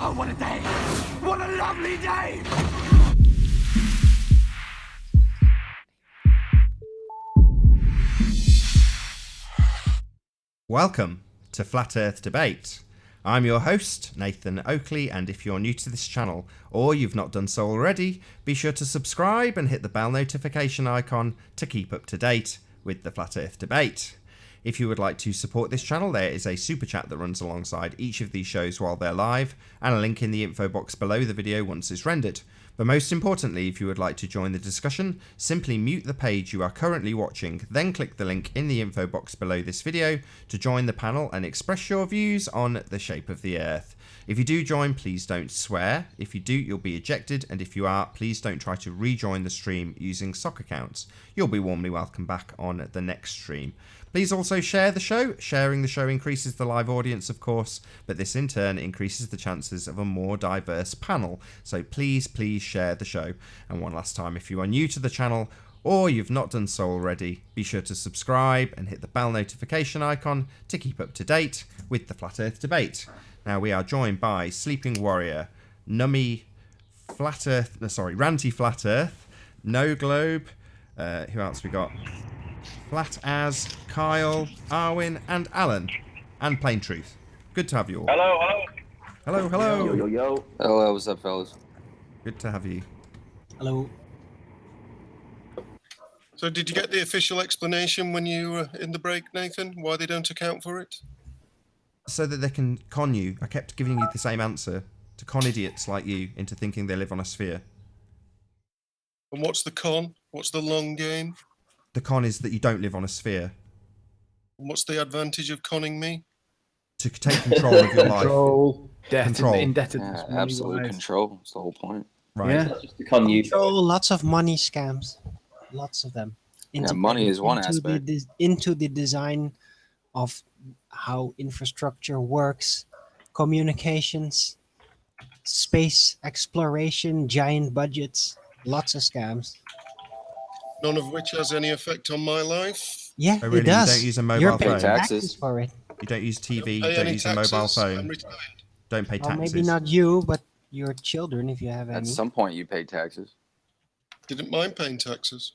Oh, what a day! What a lovely day! Welcome to Flat Earth Debate. I'm your host, Nathan Oakley, and if you're new to this channel, or you've not done so already, be sure to subscribe and hit the bell notification icon to keep up to date with the Flat Earth Debate. If you would like to support this channel, there is a super chat that runs alongside each of these shows while they're live, and a link in the info box below the video once it's rendered. But most importantly, if you would like to join the discussion, simply mute the page you are currently watching, then click the link in the info box below this video to join the panel and express your views on the shape of the Earth. If you do join, please don't swear. If you do, you'll be ejected, and if you are, please don't try to rejoin the stream using sock accounts. You'll be warmly welcome back on the next stream. Please also share the show. Sharing the show increases the live audience, of course, but this in turn increases the chances of a more diverse panel. So please share the show. And one last time, if you are new to the channel or you've not done so already, be sure to subscribe and hit the bell notification icon to keep up to date with the Flat Earth Debate. Now we are joined by Sleeping Warrior, Ranty Flat Earth, No Globe, who else we got? Flat As, Kyle, Arwin, and Alan, and Plain Truth. Good to have you all. Hello. Yo. Hello, what's up, fellas? Good to have you. Hello. So did you get the official explanation when you were in the break, Nathan, why they don't account for it? So that they can con you. I kept giving you the same answer to con idiots like you into thinking they live on a sphere. And what's the con? What's the long game? The con is that you don't live on a sphere. And what's the advantage of conning me? To take control of your life. Control. Yeah, absolute control. That's the whole point. Right. Yeah. Just to con you. Control, lots of money scams, lots of them. Money is one aspect. Into the design of how infrastructure works, communications, space exploration, giant budgets, lots of scams. None of which has any effect on my life. Yeah, Oh, really? it does. You don't use a mobile You're paying phone? taxes for it. You don't use TV, Pay you don't any use a mobile taxes, I'm phone, retired. don't pay Well, taxes. maybe not you, but your children, if you have At any. some point, you pay taxes. Didn't mind paying taxes.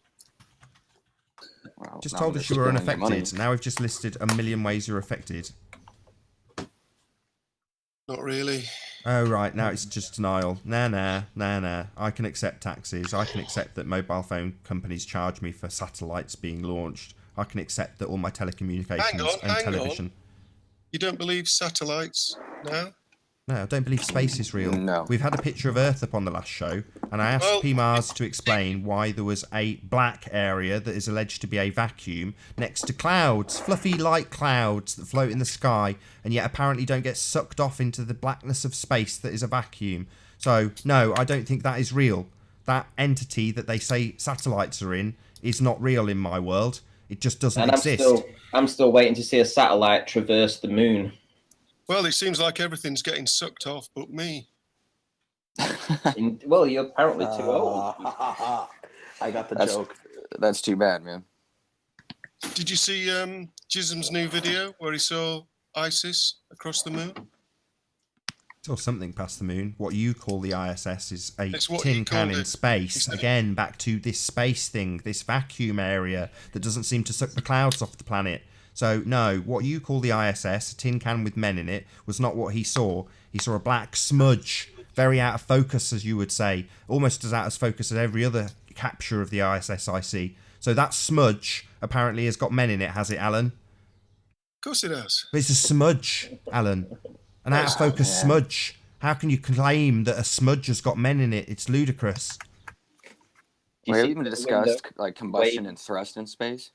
Well, Just not told when us they're you were stealing your money. unaffected. Now we've just listed a million ways you're affected. Not really. Oh, right. Now it's just denial. Nah. I can accept taxes. I can accept that mobile phone companies charge me for satellites being launched. I can accept that all my telecommunications and television. You don't believe satellites now? No, I don't believe space is real. No. We've had a picture of Earth up on the last show, and I asked Well, PMARS to explain why there was a black area that is alleged to be a vacuum next to clouds, fluffy light clouds that float in the sky, and yet apparently don't get sucked off into the blackness of space that is a vacuum. So, no, I don't think that is real. That entity that they say satellites are in is not real in my world. It just doesn't exist. I'm still waiting to see a satellite traverse the moon. Well, it seems like everything's getting sucked off but me. Well, you're apparently too old. I got the That's- joke. That's too bad, man. Did you see Jism's new video where he saw ISIS across the moon? Or something past the moon. What you call the ISS is a It's what tin he can called in it. space. He said it. Again, back to this space thing, this vacuum area that doesn't seem to suck the clouds off the planet. So, no, what you call the ISS, a tin can with men in it, was not what he saw. He saw a black smudge, very out of focus, as you would say. Almost as out of focus as every other capture of the ISS I see. So that smudge apparently has got men in it, has it, Alan? Of course it has. But it's a smudge, Alan. An out of focus smudge. How can you claim that a smudge has got men in it? It's ludicrous. You We see even the discussed window? like combustion and thrust in space.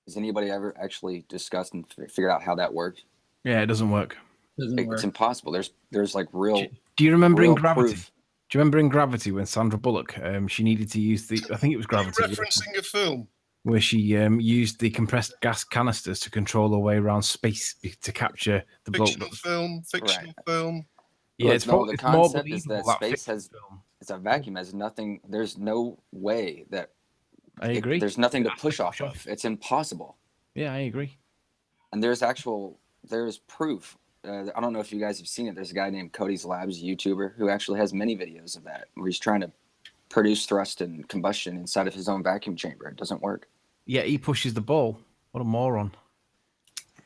Has anybody ever actually discussed and figured out how that works? Yeah, it doesn't work. It's impossible. There's like real. Do you remember in real Gravity? proof. Do you remember in Gravity when Sandra Bullock, she needed to use the, I think it was Are you Gravity, referencing a film? where she used the compressed gas canisters to control her way around space to capture the bloke. Fictional film. Yeah, Look, it's, no, it's the more concept is believable, that that space fiction has film. it's a vacuum, has nothing. There's no way that I agree. there's nothing to That's push the off of. It's impossible. Yeah, I agree. And there's proof I don't know if you guys have seen it. There's a guy named Cody's Labs, YouTuber, who actually has many videos of that, where he's trying to produce thrust and combustion inside of his own vacuum chamber. It doesn't work. Yeah, he pushes the ball. What a moron.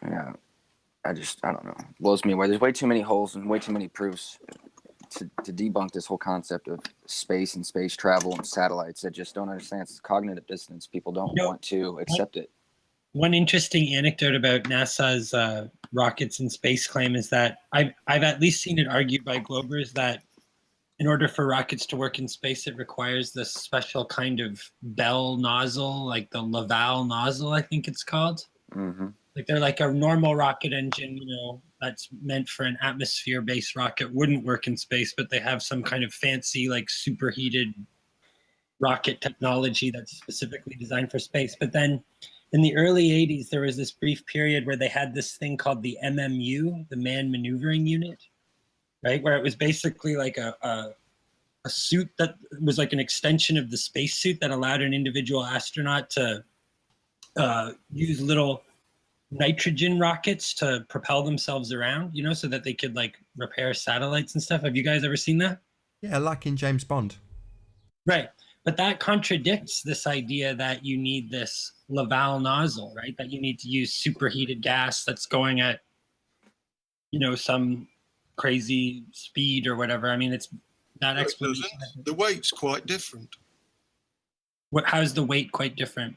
Yeah, I don't know. It blows me away. There's way too many holes and way too many proofs to debunk this whole concept of space and space travel and satellites. I just don't understand. It's cognitive dissonance. People don't want to accept it. One interesting anecdote about NASA's rockets and space claim is that I've at least seen it argued by Globers that in order for rockets to work in space, it requires this special kind of Bell nozzle, like the Laval nozzle, I think it's called. Mm-hmm. Like they're like a normal rocket engine, that's meant for an atmosphere-based rocket wouldn't work in space, but they have some kind of fancy, like superheated rocket technology that's specifically designed for space. But then in the early 80s, there was this brief period where they had this thing called the MMU, the Man Maneuvering Unit, right? Where it was basically like a suit that was like an extension of the spacesuit that allowed an individual astronaut to use little nitrogen rockets to propel themselves around, so that they could like repair satellites and stuff. Have you guys ever seen that? Yeah, like in James Bond. Right. But that contradicts this idea that you need this Laval nozzle, right? That you need to use superheated gas that's going at, some crazy speed or whatever. I mean, it's that explanation. The weight's quite different. How's the weight quite different?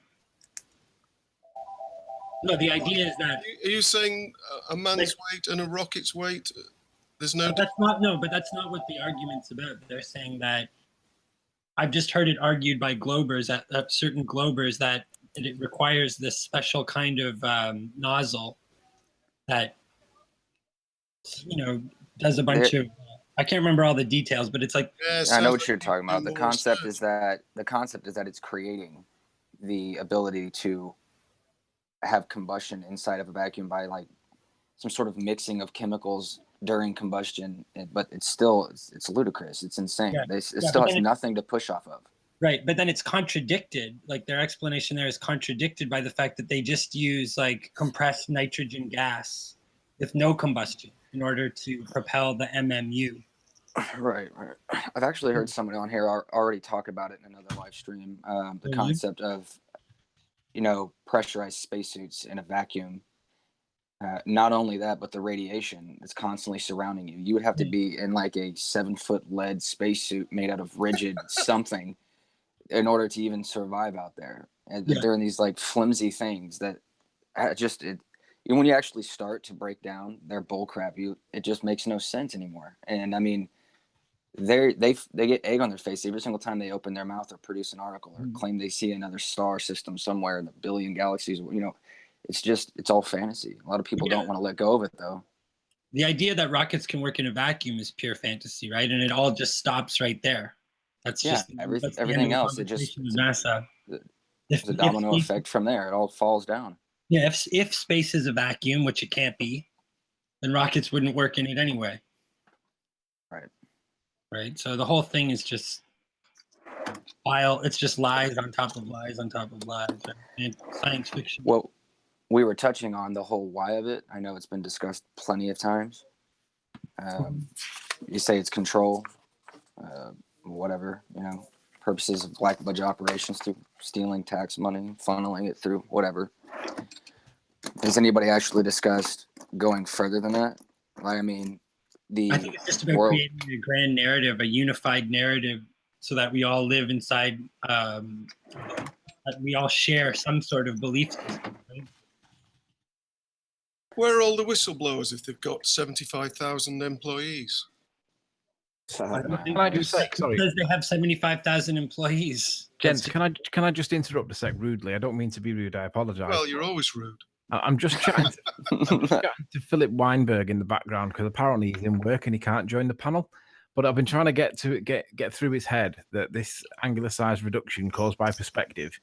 No, the idea is that. Are you saying a man's weight and a rocket's weight? There's no. But that's not what the argument's about. They're saying that. I've just heard it argued by Globers at certain Globers that it requires this special kind of nozzle that does a bunch of. I can't remember all the details, but it's like. Yeah, I know what you're talking about. The concept is that it's creating the ability to have combustion inside of a vacuum by like some sort of mixing of chemicals during combustion, but it's ludicrous. It's insane. It still has nothing to push off of. Right, but then it's contradicted. Like their explanation there is contradicted by the fact that they just use like compressed nitrogen gas with no combustion in order to propel the MMU. Right. I've actually heard somebody on here already talk about it in another live stream. The concept of, pressurized spacesuits in a vacuum. Not only that, but the radiation that's constantly surrounding you. You would have to be in like a 7-foot lead spacesuit made out of rigid something in order to even survive out there. And they're in these like flimsy things that when you actually start to break down their bullcrap, it just makes no sense anymore. And I mean, they get egg on their face every single time they open their mouth or produce an article or claim they see another star system somewhere in the billion galaxies. It's all fantasy. A lot of people don't want to let go of it, though. The idea that rockets can work in a vacuum is pure fantasy, right? And it all just stops right there. That's just everything else. It just NASA. There's a domino effect from there. It all falls down. Yeah, if space is a vacuum, which it can't be, then rockets wouldn't work in it anyway. Right. So the whole thing is just it's just lies on top of lies on top of lies. And science fiction. Well, we were touching on the whole why of it. I know it's been discussed plenty of times. You say it's control, whatever, purposes of black budget operations through stealing tax money, funneling it through whatever. Has anybody actually discussed going further than that? I mean, I think it's just about creating a grand narrative, a unified narrative, so that we all live inside, that we all share some sort of belief system. Right? Where are all the whistleblowers if they've got 75,000 employees? Can I just say, sorry, because they have 75,000 employees. Gents, can I just interrupt a sec rudely? I don't mean to be rude. I apologise. Well, you're always rude. I'm just chatting to Philip Weinberg in the background because apparently he's in work and he can't join the panel. But I've been trying to get through his head that this angular size reduction caused by perspective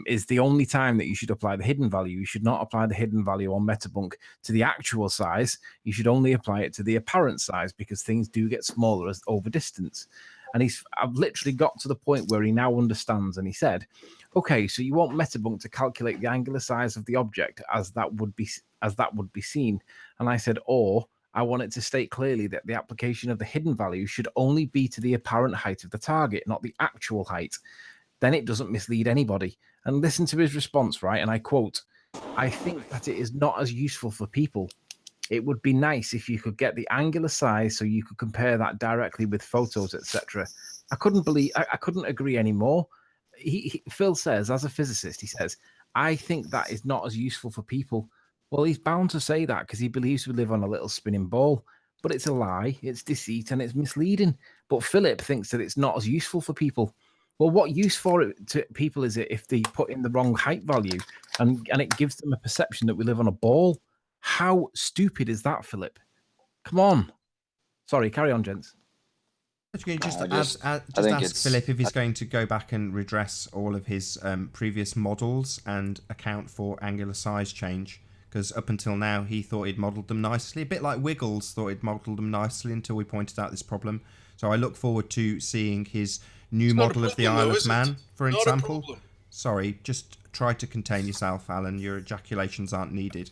is the only time that you should apply the hidden value. You should not apply the hidden value on Metabunk to the actual size. You should only apply it to the apparent size because things do get smaller as over distance. And I've literally got to the point where he now understands. And he said, okay, so you want Metabunk to calculate the angular size of the object as that would be as that would be seen. And I said, or I want it to state clearly that the application of the hidden value should only be to the apparent height of the target, not the actual height. Then it doesn't mislead anybody. And listen to his response, right? And I quote, I think that it is not as useful for people. It would be nice if you could get the angular size so you could compare that directly with photos, etc. I couldn't agree anymore. Phil says, as a physicist, he says, I think that is not as useful for people. Well, he's bound to say that because he believes we live on a little spinning ball. But it's a lie, it's deceit, and it's misleading. But Philip thinks that it's not as useful for people. Well, what use for it to people is it if they put in the wrong height value and it gives them a perception that we live on a ball? How stupid is that, Philip? Come on. Sorry, carry on, gents. Just I think ask Philip if he's going to go back and redress all of his previous models and account for angular size change. Because up until now, he thought he'd modelled them nicely. A bit like Wiggles thought he'd modelled them nicely until we pointed out this problem. So I look forward to seeing his new model of the Isle of Man, for example. Sorry, just try to contain yourself, Alan. Your ejaculations aren't needed.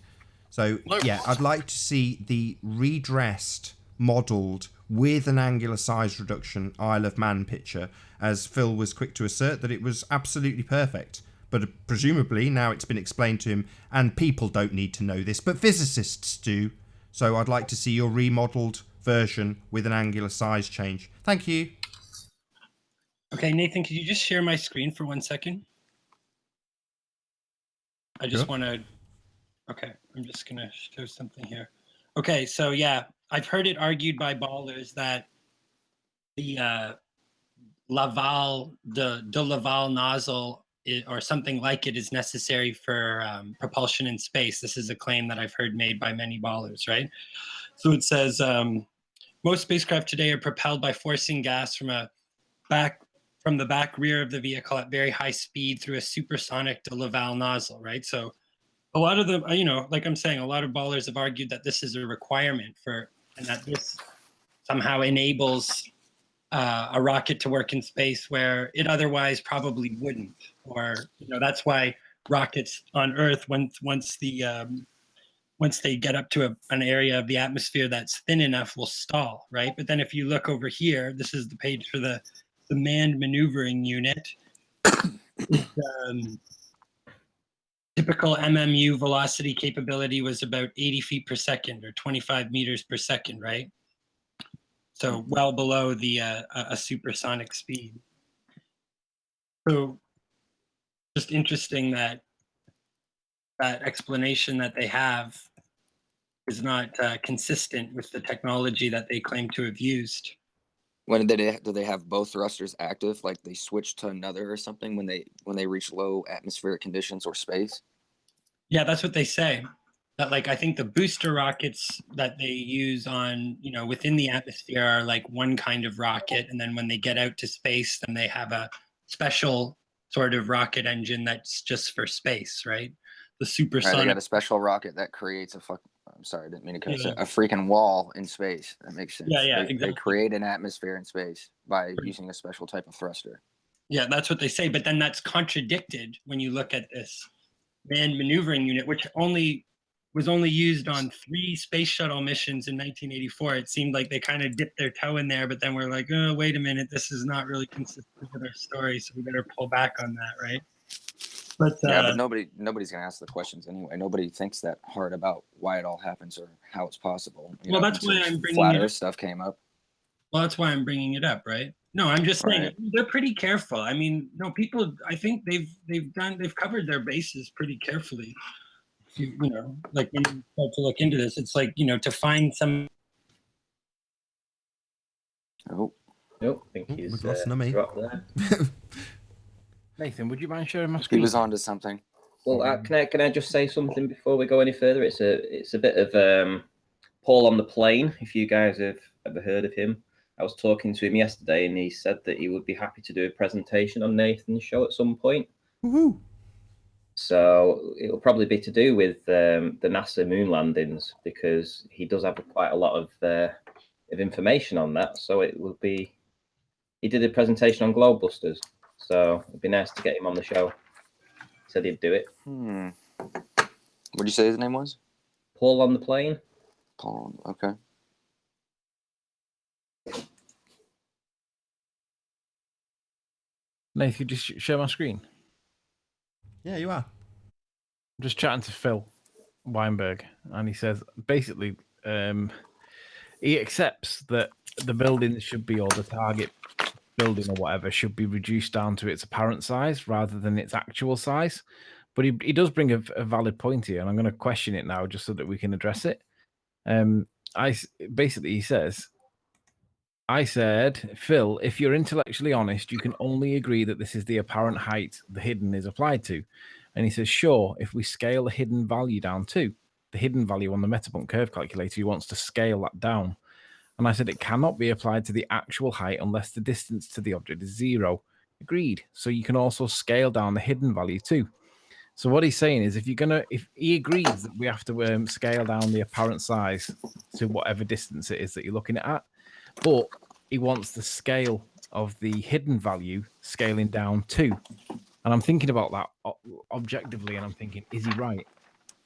So, yeah, I'd like to see the redressed, modelled, with an angular size reduction Isle of Man picture, as Phil was quick to assert that it was absolutely perfect. But presumably, now it's been explained to him, and people don't need to know this, but physicists do. So I'd like to see your remodelled version with an angular size change. Thank you. Okay, Nathan, could you just share my screen for 1 second? I just want to... Okay, I'm just going to show something here. Okay, so yeah, I've heard it argued by ballers that the Laval nozzle or something like it is necessary for propulsion in space. This is a claim that I've heard made by many ballers, right? So it says, most spacecraft today are propelled by forcing gas from the back rear of the vehicle at very high speed through a supersonic de Laval nozzle, right? So a lot of them, like I'm saying, a lot of ballers have argued that this is a requirement and that this somehow enables a rocket to work in space where it otherwise probably wouldn't. Or, that's why rockets on Earth, once they get up to an area of the atmosphere that's thin enough, will stall, right? But then if you look over here, this is the page for the manned maneuvering unit. Typical MMU velocity capability was about 80 feet per second or 25 meters per second, right? So well below the a supersonic speed. So just interesting that explanation that they have is not consistent with the technology that they claim to have used. When do they have both thrusters active? Like they switch to another or something when they reach low atmospheric conditions or space? Yeah, that's what they say. That I think the booster rockets that they use on within the atmosphere are like one kind of rocket, and then when they get out to space, then they have a special sort of rocket engine that's just for space, right? The supersonic. Right, they got a special rocket that creates I'm sorry, I didn't mean to cut a freaking wall in space. That makes sense. Yeah, exactly. They create an atmosphere in space by using a special type of thruster. Yeah, that's what they say. But then that's contradicted when you look at this manned maneuvering unit, which was only used on 3 space shuttle missions in 1984. It seemed like they kind of dipped their toe in there, but then we're like, oh, wait a minute, this is not really consistent with our story, so we better pull back on that, right? But but nobody's gonna ask the questions anyway. Nobody thinks that hard about why it all happens or how it's possible. That's why I'm bringing flat Earth stuff came up. Well, that's why I'm bringing it up, right? No, I'm just saying they're pretty careful. I mean, people. I think they've covered their bases pretty carefully. Like when you start to look into this, it's like to find some. Nope, I think he's dropped there. Nathan, would you mind sharing my screen? He was onto something. Well, can I just say something before we go any further? It's a bit of Paul on the Plane. If you guys have ever heard of him, I was talking to him yesterday, and he said that he would be happy to do a presentation on Nathan's show at some point. Woohoo! So it'll probably be to do with the NASA moon landings, because he does have quite a lot of information on that. So it will be. He did a presentation on Globebusters, so it'd be nice to get him on the show. He said he'd do it. What did you say his name was? pull on the plane. Pull. Okay. Nathan, just share my screen. Yeah, you are. I'm just chatting to Phil Weinberg, and he says basically he accepts that the building should be, or the target building or whatever, should be reduced down to its apparent size rather than its actual size. But he does bring a valid point here, and I'm going to question it now just so that we can address it. He says, I said, Phil, if you're intellectually honest, you can only agree that this is the apparent height the hidden is applied to. And he says, sure, if we scale the hidden value down too, the hidden value on the Metabunk curve calculator, he wants to scale that down. And I said, it cannot be applied to the actual height unless the distance to the object is 0. Agreed. So you can also scale down the hidden value too. So what he's saying is, if he agrees that we have to scale down the apparent size to whatever distance it is that you're looking at, but he wants the scale of the hidden value scaling down too. And I'm thinking about that objectively, and I'm thinking, is he right?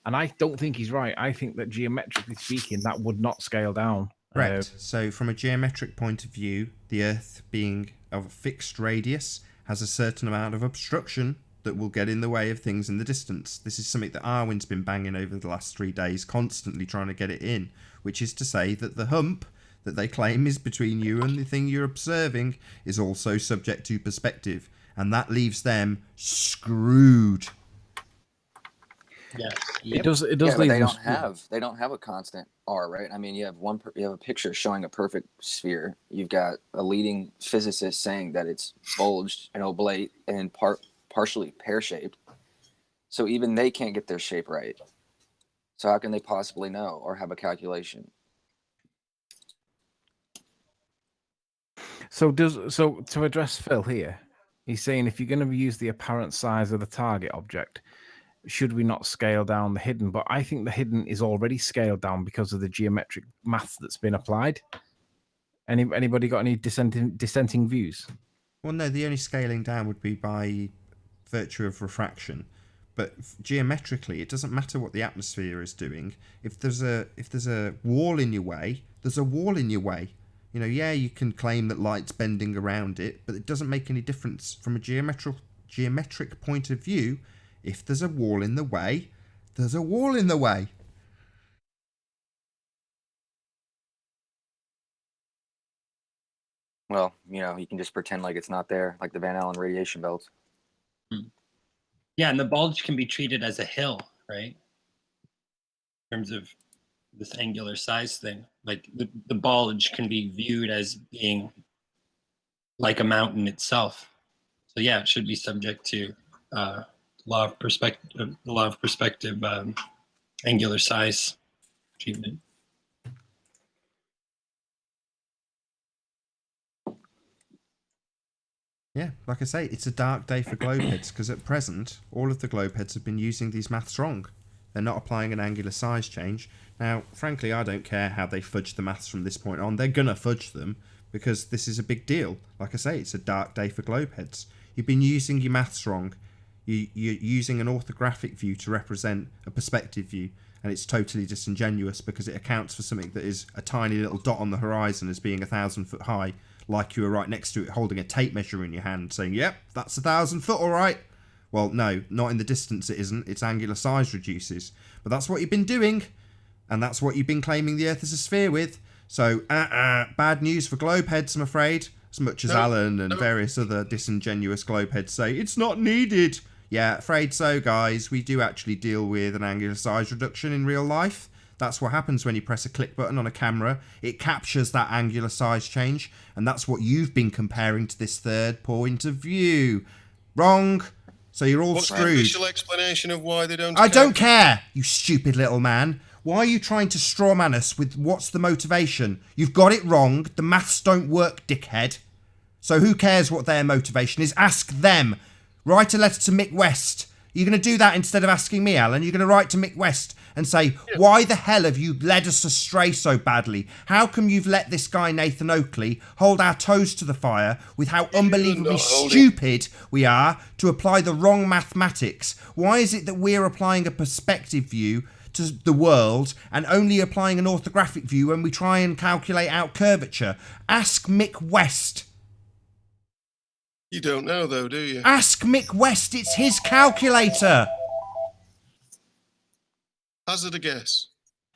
And I don't think he's right. I think that geometrically speaking, that would not scale down. Correct. So from a geometric point of view, the Earth being of a fixed radius has a certain amount of obstruction that will get in the way of things in the distance. This is something that Arwin's been banging over the last 3 days, constantly trying to get it in, which is to say that the hump that they claim is between you and the thing you're observing is also subject to perspective, and that leaves them screwed. Yes. It does. It Yeah, does. but leave they don't have a constant R, right? I mean, you have a picture showing a perfect sphere. You've got a leading physicist saying that it's bulged and oblate and partially pear-shaped. So even they can't get their shape right. So how can they possibly know or have a calculation? So to address Phil here, he's saying if you're going to use the apparent size of the target object, should we not scale down the hidden? But I think the hidden is already scaled down because of the geometric math that's been applied. Anybody got any dissenting views? Well, no, the only scaling down would be by virtue of refraction. But geometrically, it doesn't matter what the atmosphere is doing. If there's a wall in your way, there's a wall in your way. You know, yeah, you can claim that light's bending around it, but it doesn't make any difference from a geometric point of view. If there's a wall in the way, there's a wall in the way. Well, you can just pretend like it's not there, like the Van Allen radiation belts. Yeah, and the bulge can be treated as a hill, right? In terms of this angular size thing. Like the bulge can be viewed as being like a mountain itself. So yeah, it should be subject to law of perspective, angular size treatment. Yeah, like I say, it's a dark day for globeheads because at present, all of the globeheads have been using these maths wrong. They're not applying an angular size change. Now, frankly, I don't care how they fudge the maths from this point on. They're going to fudge them because this is a big deal. Like I say, it's a dark day for globeheads. You've been using your maths wrong. You're using an orthographic view to represent a perspective view, and it's totally disingenuous because it accounts for something that is a tiny little dot on the horizon as being 1,000 foot high, like you were right next to it holding a tape measure in your hand saying, yep, that's 1,000 foot, all right. Well, no, not in the distance it isn't. Its angular size reduces. But that's what you've been doing, and that's what you've been claiming the Earth is a sphere with. So, bad news for globeheads, I'm afraid. As much as Alan and various other disingenuous globeheads say, it's not needed. Yeah, afraid so, guys. We do actually deal with an angular size reduction in real life. That's what happens when you press a click button on a camera. It captures that angular size change, and that's what you've been comparing to this third point of view. Wrong. So you're all What's screwed. the official explanation of why they don't? I don't care, you stupid little man. Why are you trying to strawman us with what's the motivation? You've got it wrong. The maths don't work, dickhead. So who cares what their motivation is? Ask them. Write a letter to Mick West. You're going to do that instead of asking me, Alan. You're going to write to Mick West and say, why the hell have you led us astray so badly? How come you've let this guy, Nathan Oakley, hold our toes to the fire with how unbelievably stupid we are to apply the wrong mathematics? Why is it that we're applying a perspective view to the world and only applying an orthographic view when we try and calculate out curvature. Ask Mick West. You don't know, though, do you? Ask Mick West. It's his calculator. Hazard a guess.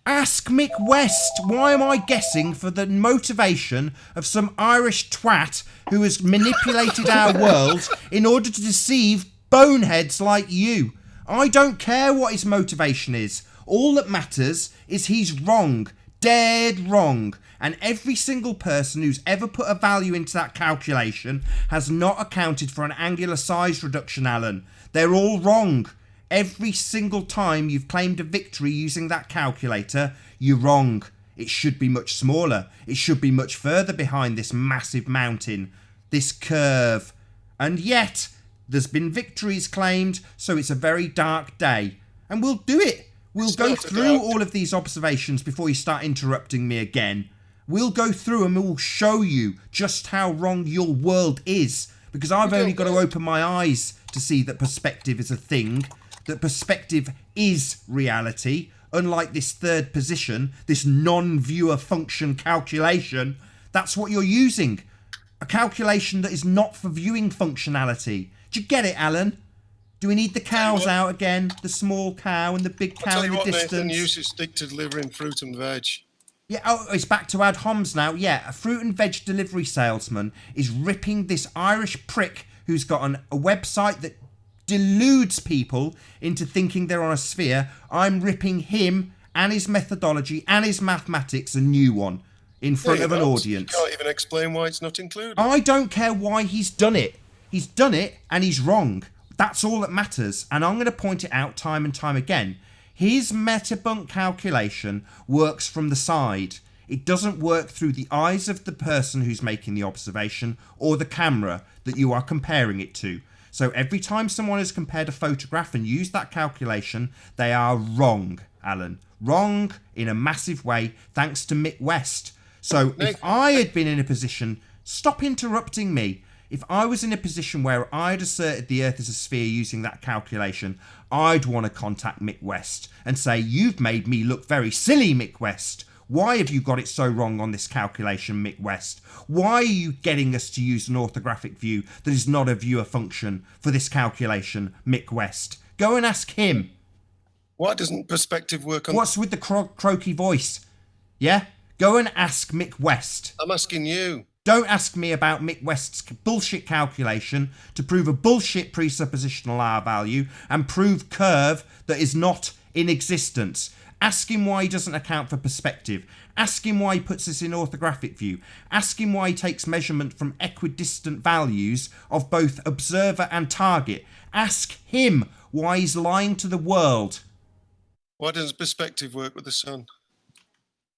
Ask Mick West. Why am I guessing for the motivation of some Irish twat who has manipulated our world in order to deceive boneheads like you? I don't care what his motivation is. All that matters is he's wrong. Dead wrong. And every single person who's ever put a value into that calculation has not accounted for an angular size reduction, Alan. They're all wrong. Every single time you've claimed a victory using that calculator, you're wrong. It should be much smaller. It should be much further behind this massive mountain, this curve. And yet, there's been victories claimed, so it's a very dark day. And we'll do it. We'll go through all of these observations before you start interrupting me again. We'll go through and we'll show you just how wrong your world is. Because I've only got to open my eyes to see that perspective is a thing. That perspective is reality, unlike this third position, this non-viewer function calculation. That's what you're using. A calculation that is not for viewing functionality. Do you get it, Alan? Do we need the cows out again? The small cow and the big cow in the distance? Nathan uses stick to delivering fruit and veg. Yeah, oh, it's back to ad homs now. Yeah, a fruit and veg delivery salesman is ripping this Irish prick who's got a website that deludes people into thinking they're on a sphere. I'm ripping him and his methodology and his mathematics a new one in front of an audience. You can't even explain why it's not included. I don't care why he's done it. He's done it and he's wrong. That's all that matters. And I'm going to point it out time and time again. His metabunk calculation works from the side. It doesn't work through the eyes of the person who's making the observation or the camera that you are comparing it to. So every time someone has compared a photograph and used that calculation, they are wrong, Alan. Wrong in a massive way, thanks to Mick West. So if I had been in a position, stop interrupting me. If I was in a position where I'd asserted the Earth is a sphere using that calculation, I'd want to contact Mick West and say, you've made me look very silly, Mick West. Why have you got it so wrong on this calculation, Mick West? Why are you getting us to use an orthographic view that is not a viewer function for this calculation, Mick West? Go and ask him. Why doesn't perspective work on... What's with the croaky voice? Yeah? Go and ask Mick West. I'm asking you. Don't ask me about Mick West's bullshit calculation to prove a bullshit presuppositional R value and prove curve that is not in existence. Ask him why he doesn't account for perspective. Ask him why he puts this in orthographic view. Ask him why he takes measurement from equidistant values of both observer and target. Ask him why he's lying to the world. Why doesn't perspective work with the sun?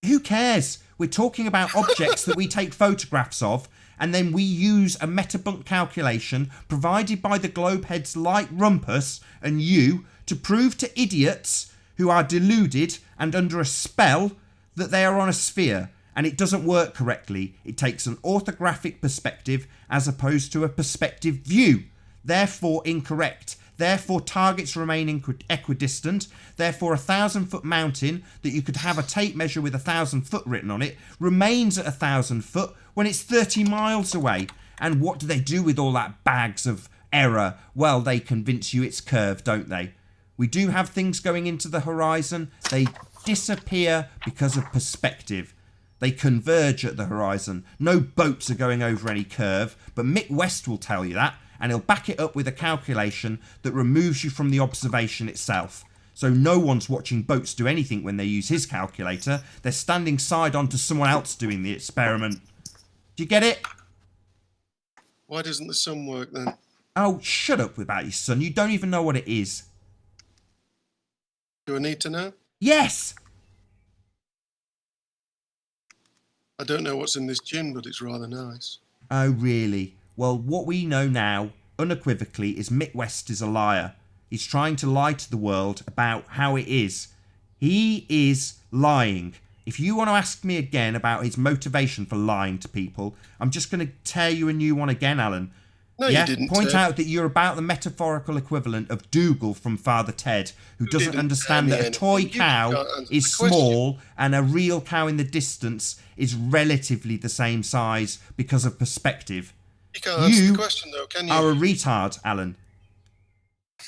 Who cares? We're talking about objects that we take photographs of, and then we use a metabunk calculation provided by the globeheads like Rumpus and you to prove to idiots who are deluded and under a spell that they are on a sphere, and it doesn't work correctly. It takes an orthographic perspective as opposed to a perspective view, therefore incorrect. Therefore targets remain equidistant. Therefore 1,000-foot mountain that you could have a tape measure with 1,000 foot written on it remains at 1,000 foot when it's 30 miles away. And what do they do with all that bags of error? Well, they convince you it's curved, don't they? We do have things going into the horizon. They disappear because of perspective. They converge at the horizon. No boats are going over any curve, but Mick West will tell you that, and he'll back it up with a calculation that removes you from the observation itself. So no one's watching boats do anything when they use his calculator. They're standing side on to someone else doing the experiment. Do you get it? Why doesn't the sun work then? Oh, shut up about your sun. You don't even know what it is. Do I need to know? Yes! I don't know what's in this gin, but it's rather nice. Oh, really? Well, what we know now, unequivocally, is Mick West is a liar. He's trying to lie to the world about how it is. He is lying. If you want to ask me again about his motivation for lying to people, I'm just going to tear you a new one again, Alan. No, yeah? you didn't. Point out that you're about the metaphorical equivalent of Dougal from Father Ted, who You doesn't didn't understand tell that me a toy anything. You cow can't answer is the question. small and a real cow in the distance is relatively the same size because of perspective. You can't answer You the question, though, can you? are a retard, Alan.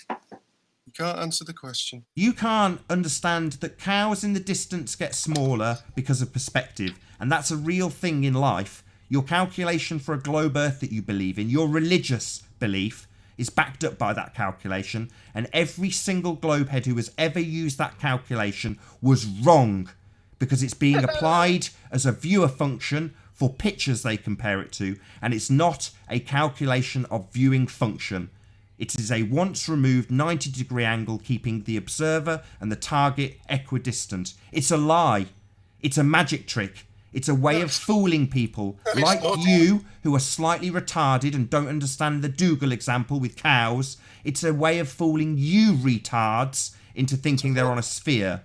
You can't answer the question. You can't understand that cows in the distance get smaller because of perspective, and that's a real thing in life. Your calculation for a globe earth that you believe in, your religious belief, is backed up by that calculation, and every single globehead who has ever used that calculation was wrong because it's being applied as a viewer function for pictures they compare it to, and it's not a calculation of viewing function. It is a once removed 90-degree angle keeping the observer and the target equidistant. It's a lie. It's a magic trick. It's a way of fooling people like you who are slightly retarded and don't understand the Dougal example with cows. It's a way of fooling you retards into thinking they're on a sphere.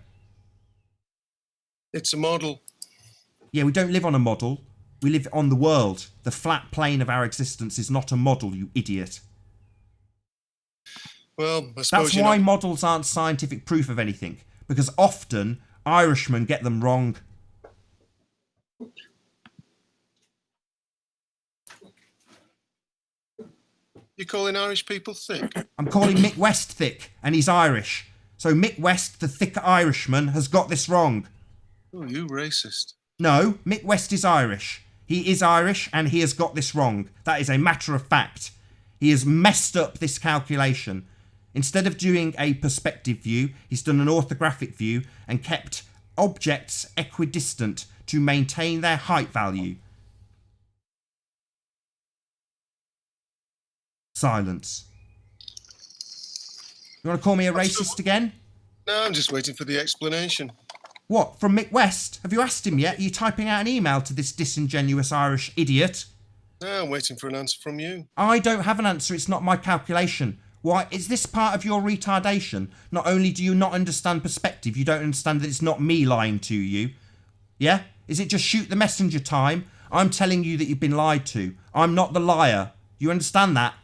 It's a model. Yeah, we don't live on a model. We live on the world. The flat plane of our existence is not a model, you idiot. Well, I suppose That's you're why not... models aren't scientific proof of anything, because often Irishmen get them wrong. You're calling Irish people thick? I'm calling Mick West thick, and he's Irish. So Mick West, the thick Irishman, has got this wrong. Oh, you racist. No, Mick West is Irish. He is Irish, and he has got this wrong. That is a matter of fact. He has messed up this calculation. Instead of doing a perspective view, he's done an orthographic view and kept objects equidistant to maintain their height value. Silence. You want to call me a racist again? No, I'm just waiting for the explanation. What, from Mick West? Have you asked him yet? Are you typing out an email to this disingenuous Irish idiot? No, I'm waiting for an answer from you. I don't have an answer. It's not my calculation. Why, is this part of your retardation? Not only do you not understand perspective, you don't understand that it's not me lying to you. Yeah? Is it just shoot the messenger time? I'm telling you that you've been lied to. I'm not the liar. You understand that?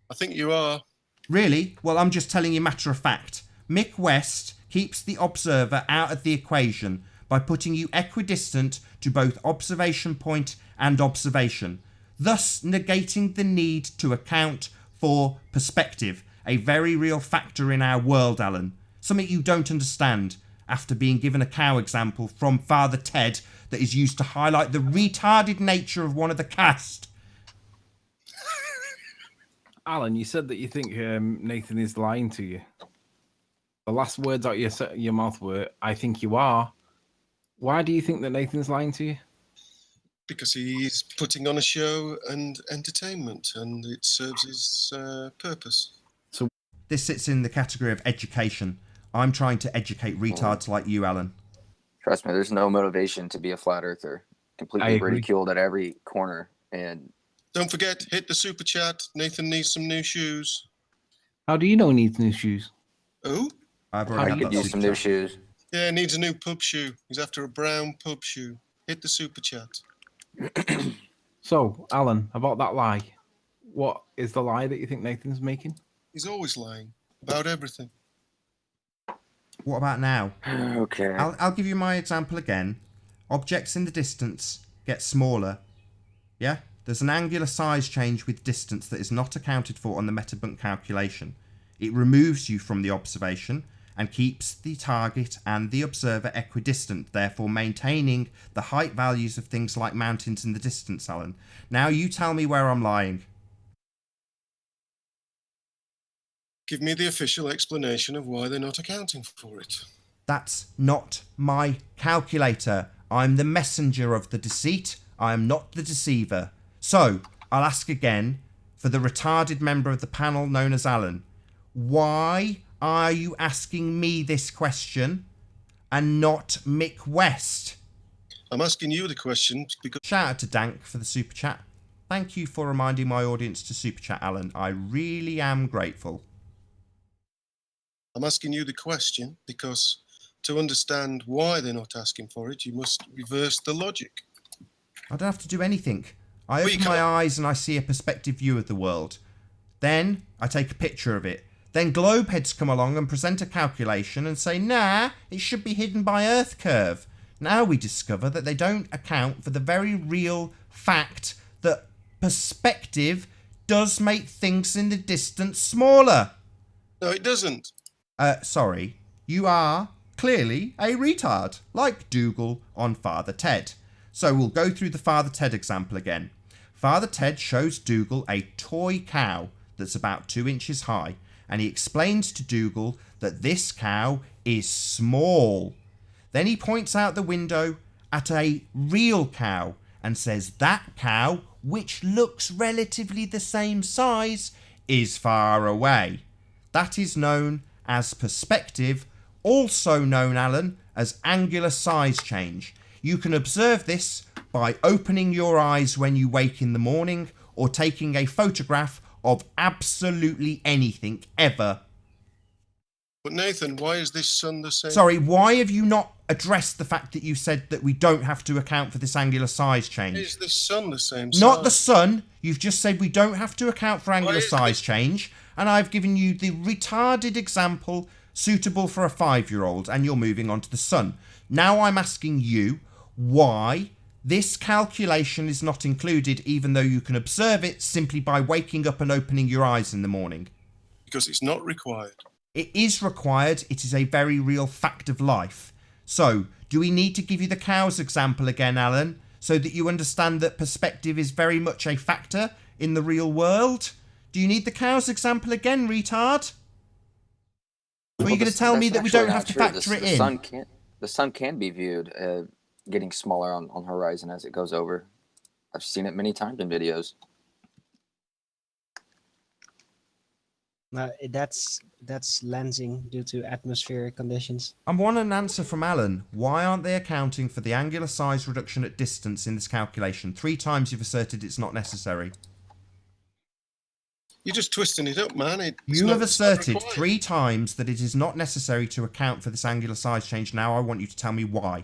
I think you are. Really? Well, I'm just telling you matter of fact. Mick West keeps the observer out of the equation by putting you equidistant to both observation point and observation, thus negating the need to account for perspective, a very real factor in our world, Alan. Something you don't understand after being given a cow example from Father Ted that is used to highlight the retarded nature of one of the cast. Alan, you said that you think Nathan is lying to you. The last words out your mouth were, "I think you are." Why do you think that Nathan's lying to you? Because he's putting on a show and entertainment, and it serves his purpose. This sits in the category of education. I'm trying to educate retards like you, Alan. Trust me, there's no motivation to be a flat earther. I Completely agree. ridiculed at every corner. And Don't forget, hit the super chat. Nathan needs some new shoes. How do you know he needs new shoes? Oh? I've I already had could that use super some new chat. shoes. Yeah, needs a new pub shoe. He's after a brown pub shoe. Hit the super chat. So, Alan, about that lie, what is the lie that you think Nathan's making? He's always lying about everything. What about now? Okay. I'll give you my example again. Objects in the distance get smaller. Yeah? There's an angular size change with distance that is not accounted for on the metabunk calculation. It removes you from the observation and keeps the target and the observer equidistant, therefore maintaining the height values of things like mountains in the distance, Alan. Now you tell me where I'm lying. Give me the official explanation of why they're not accounting for it. That's not my calculator. I'm the messenger of the deceit. I am not the deceiver. So, I'll ask again, for the retarded member of the panel known as Alan, why are you asking me this question and not Mick West? I'm asking you the question because Shout out to Dank for the super chat. Thank you for reminding my audience to super chat, Alan. I really am grateful. I'm asking you the question because to understand why they're not asking for it, you must reverse the logic. I don't have to do anything. I Well, you open my can't- eyes and I see a perspective view of the world. Then I take a picture of it. Then globeheads come along and present a calculation and say, nah, it should be hidden by Earth curve. Now we discover that they don't account for the very real fact that perspective does make things in the distance smaller. No, it doesn't. Sorry, you are clearly a retard, like Dougal on Father Ted. So we'll go through the Father Ted example again. Father Ted shows Dougal a toy cow that's about 2 inches high, and he explains to Dougal that this cow is small. Then he points out the window at a real cow and says that cow, which looks relatively the same size, is far away. That is known as perspective, also known, Alan, as angular size change. You can observe this by opening your eyes when you wake in the morning or taking a photograph of absolutely anything ever. But Nathan, why is this sun the same? Sorry, why have you not addressed the fact that you said that we don't have to account for this angular size change? Is the sun the same size? Not the sun. You've just said we don't have to account for angular is size it? change, and I've given you the retarded example suitable for a 5-year-old, and you're moving on to the sun. Now I'm asking you why this calculation is not included, even though you can observe it simply by waking up and opening your eyes in the morning. Because it's not required. It is required. It is a very real fact of life. So, do we need to give you the cows example again, Alan, so that you understand that perspective is very much a factor in the real world? Do you need the cows example again, retard? Or are you going to tell me that we don't have to factor it in? The sun can be viewed getting smaller on horizon as it goes over. I've seen it many times in videos. That's lensing due to atmospheric conditions. I want an answer from Alan. Why aren't they accounting for the angular size reduction at distance in this calculation? 3 times you've asserted it's not necessary. You're just twisting it up, man. You have asserted 3 times that it is not necessary to account for this angular size change. Now I want you to tell me why.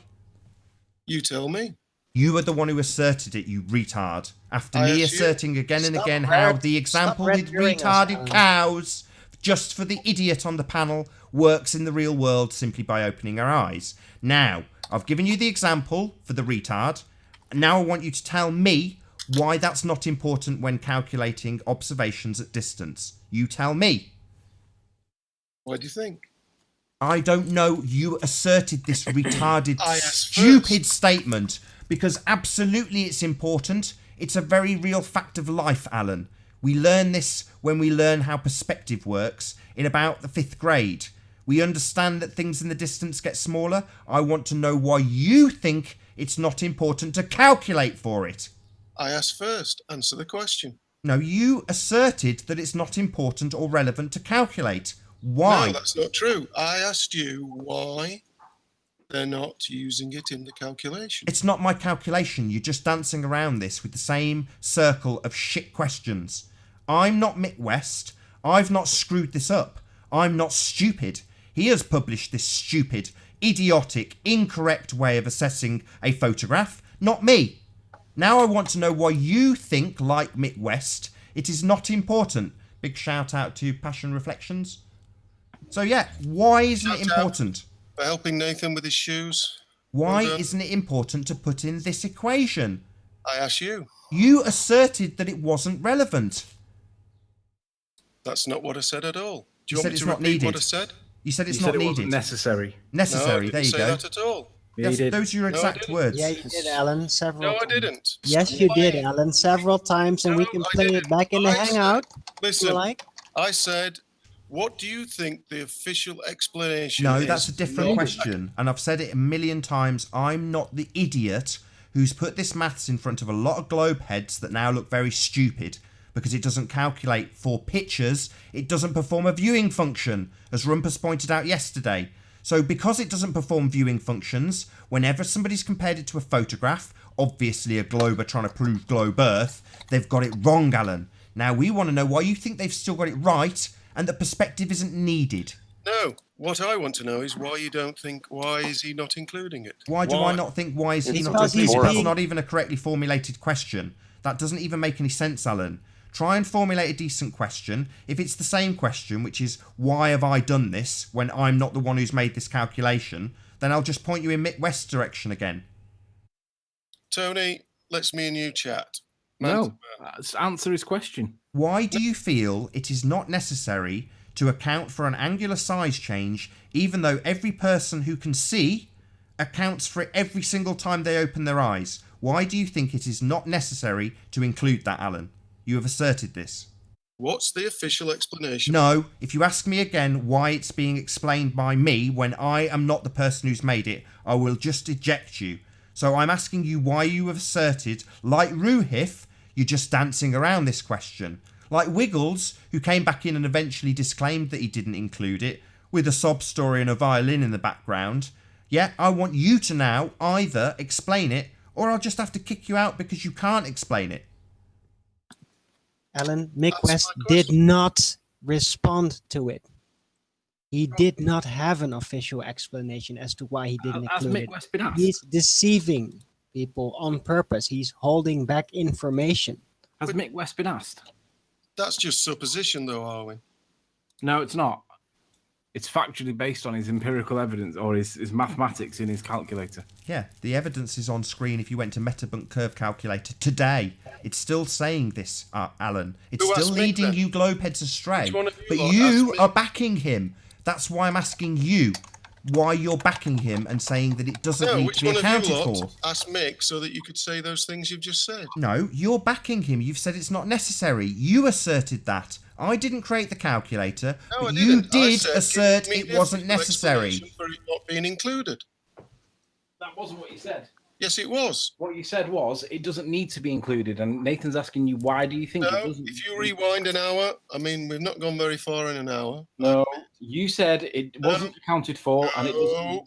You tell me. You are the one who asserted it, you retard. After me asserting again and again how the example with retarded cows, just for the idiot on the panel, works in the real world simply by opening our eyes. Now, I've given you the example for the retard. Now I want you to tell me why that's not important when calculating observations at distance. You tell me. What do you think? I don't know. You asserted this retarded, I asked stupid statement because absolutely it's important. It's a very real fact of life, Alan. We learn this when we learn how perspective works in about the 5th grade. We understand that things in the distance get smaller. I want to know why you think it's not important to calculate for it. I asked first. Answer the question. No, you asserted that it's not important or relevant to calculate. Why? No, that's not true. I asked you why they're not using it in the calculation. It's not my calculation. You're just dancing around this with the same circle of shit questions. I'm not Mick West. I've not screwed this up. I'm not stupid. He has published this stupid, idiotic, incorrect way of assessing a photograph, not me. Now I want to know why you think, like Mick West, it is not important. Big shout out to Passion Reflections. So yeah, why isn't it important? For helping Nathan with his shoes. Why Well done. isn't it important to put in this equation? I asked you. You asserted that it wasn't relevant. That's not what I said at all. Do You you said want me it's to not repeat needed. what I said? You said it's You not said it wasn't needed. necessary. Necessary, No, I didn't there you say go. that at all. Yeah, Yes, you did. those are your No, I exact didn't. words. Yeah, you did, Alan, several No, I times. didn't. Yes, you did, Why? Alan, several times, and we No, can I play it didn't. back in the I said- Hangout if you Listen, like. I said, what do you think the official explanation No, is? that's a different No, question. And I've said it a million times. I'm not the idiot who's put this maths in front of a lot of globe heads that now look very stupid because it doesn't calculate for pictures. It doesn't perform a viewing function, as Rumpus pointed out yesterday. So because it doesn't perform viewing functions, whenever somebody's compared it to a photograph, obviously a glober trying to prove globe Earth, they've got it wrong, Alan. Now we want to know why you think they've still got it right and that perspective isn't needed. No, what I want to know is why you don't think, why is he not including it? Why do I not think, why is he It's not because he's included? That's being- not even a correctly formulated question. That doesn't even make any sense, Alan. Try and formulate a decent question. If it's the same question, which is, why have I done this when I'm not the one who's made this calculation, then I'll just point you in Mick West's direction again. Tony, let's me and you chat. No, answer his question. Why do you feel it is not necessary to account for an angular size change, even though every person who can see accounts for it every single time they open their eyes? Why do you think it is not necessary to include that, Alan? You have asserted this. What's the official explanation? No, if you ask me again why it's being explained by me when I am not the person who's made it, I will just eject you. So I'm asking you why you have asserted, like Ruhif, you're just dancing around this question. Like Wiggles, who came back in and eventually disclaimed that he didn't include it, with a sob story and a violin in the background. Yeah, I want you to now either explain it, or I'll just have to kick you out because you can't explain it. Alan, Mick West did not respond to it. He did not have an official explanation as to why he didn't Has include Mick it. West been asked? He's deceiving people on purpose. He's holding back information. Has Mick West been asked? That's just supposition, though, are we? No, it's not. It's factually based on his empirical evidence or his mathematics in his calculator. Yeah, the evidence is on screen if you went to Metabunk Curve Calculator today. It's still saying this, Alan. It's Who still asked me leading then? you globeheads astray. Which one of you But lot you asked me? are backing him. That's why I'm asking you why you're backing him and saying that it doesn't No, need which to be one of accounted you for. lot asked Mick so that you could say those things you've just said? No, you're backing him. You've said it's not necessary. You asserted that. I didn't create the calculator, No, but I you didn't. I did said, assert give me it the wasn't official necessary. explanation for it not being included. That wasn't what you said. Yes, it was. What you said was it doesn't need to be included, and Nathan's asking you why do you think it No, doesn't? if you rewind an hour, I mean, we've not gone very far in an hour. No, you said it wasn't accounted for, and it doesn't.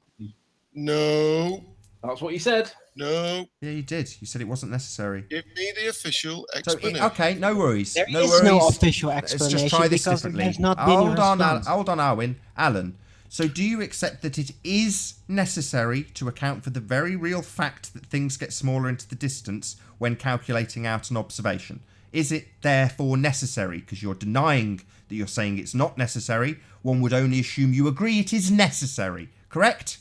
No, That's what you said. no. Yeah, you did. You said it wasn't necessary. Give me the official So, explanation. okay, no worries. There no is worries. no official Let's explanation just try this because differently. there's not been a Hold on, response. hold on, Alan. So do you accept that it is necessary to account for the very real fact that things get smaller into the distance when calculating out an observation? Is it therefore necessary? Because you're denying that you're saying it's not necessary. One would only assume you agree it is necessary, correct?